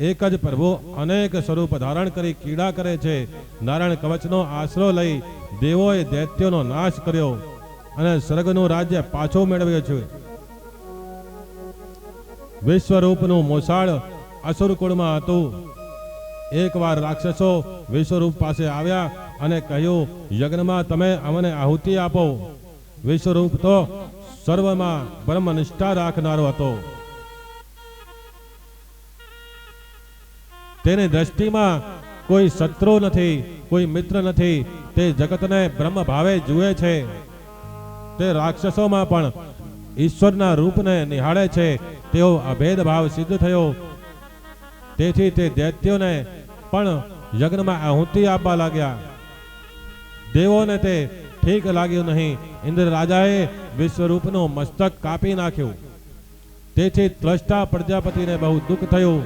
એક જ પ્રભુ અનેક સ્વરૂપ ધારણ કરી કીડા કરે છે. નારાયણ કવચનો આશરો લઈ દેવોએ દૈત્યોનો નાશ કર્યો અને સ્વર્ગનું રાજ્ય પાછો મેળવ્યો છે. વિશ્વરૂપનું મોસાળ અસુર કુળમાં હતું. એકવાર રાક્ષસો વિશ્વરૂપ પાસે આવ્યા અને કહ્યું, યજ્ઞમાં તમે અમને આહુતિ આપો. વિશ્વરૂપ તો સર્વમાં બ્રહ્મનિષ્ઠા રાખનારો હતો. તેની દ્રષ્ટિમાં કોઈ શત્રુ નથી, કોઈ મિત્ર નથી. તે જગતને બ્રહ્મ ભાવે જુએ છે. તે રાક્ષસોમાં પણ ઈશ્વરના રૂપને નિહાળે છે. તેઓ અભેદ ભાવ સિદ્ધ થયો. તેથી તે દૈત્યોને પણ યજ્ઞમાં આહુતિ આપવા લાગ્યા. દેવોને તે ઠીક લાગ્યું નહીં. ઇન્દ્ર રાજાએ વિશ્વરૂપનું મસ્તક કાપી નાખ્યું. તેથી ત્રષ્ટા પ્રજાપતિને બહુ દુઃખ થયું.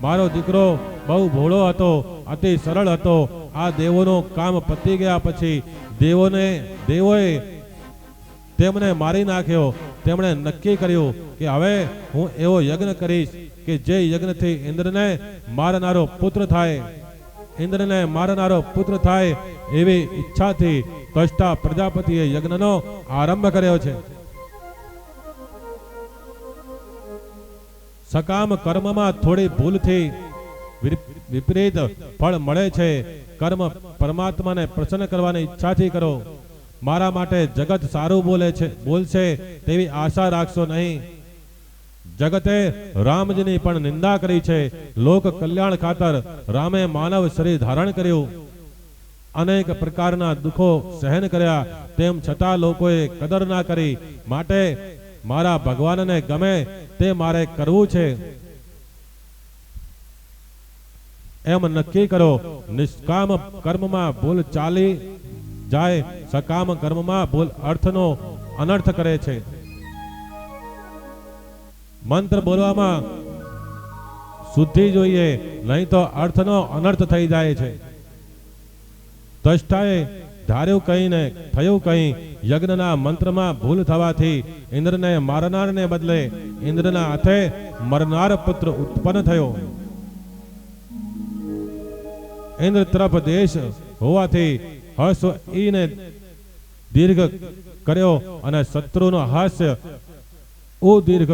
મારો દીકરો બહુ ભોળો હતો, અતિ સરળ હતો. આ દેવોનું કામ પતી ગયા પછી દેવોએ તેમને મારી નાખ્યો. તેમણે નક્કી કર્યું કે હવે હું એવો યજ્ઞ કરીશ કે જે યજ્ઞથી ઇન્દ્રને મારનારો પુત્ર થાય. ઇન્દ્રને મારનારો પુત્ર થાય એવી ઈચ્છાથી ત્વષ્ટા પ્રજાપતિએ યજ્ઞનો આરંભ કર્યો છે. સકામ કર્મમાં થોડી ભૂલથી વિપરીત ફળ મળે છે. કર્મ પરમાત્માને પ્રસન્ન કરવાની ઈચ્છાથી કરો. મારા માટે જગત સારું બોલશે તેવી આશા રાખશો નહીં. જગતે રામજીની પણ નિંદા કરી છે. લોક કલ્યાણ ખાતર રામે માનવ શરીર ધારણ કર્યું. અનેક પ્રકારના દુઃખો સહન કર્યા. તેમ છતાં લોકોએ કદર ના કરી. માટે મારા ભગવાનને ગમે તે મારે કરવું છે એમ નક્કી કરો. નિષ્કામ કર્મમાં ભૂલ ચાલી જાય, સકામ કર્મમાં ભૂલ અર્થનો અનર્થ કરે છે. મંત્ર બોલવામાં શુદ્ધિ જોઈએ, નહીં તો અર્થનો અનર્થ થઈ જાય છે. દ્રષ્ટાએ ધાર્યું કંઈ ને થયું કંઈ. યજ્ઞના મંત્રમાં ભૂલ થવાથી ઇન્દ્રને મારનારને બદલે ઇન્દ્રના હાથે મરનાર પુત્ર ઉત્પન્ન થયો. ઇન્દ્ર તરફ દેશ હોવાથી હર્ષ ઈને દીર્ઘ કર્યો અને શત્રુનો હાસ્ય ઓ દીર્ઘ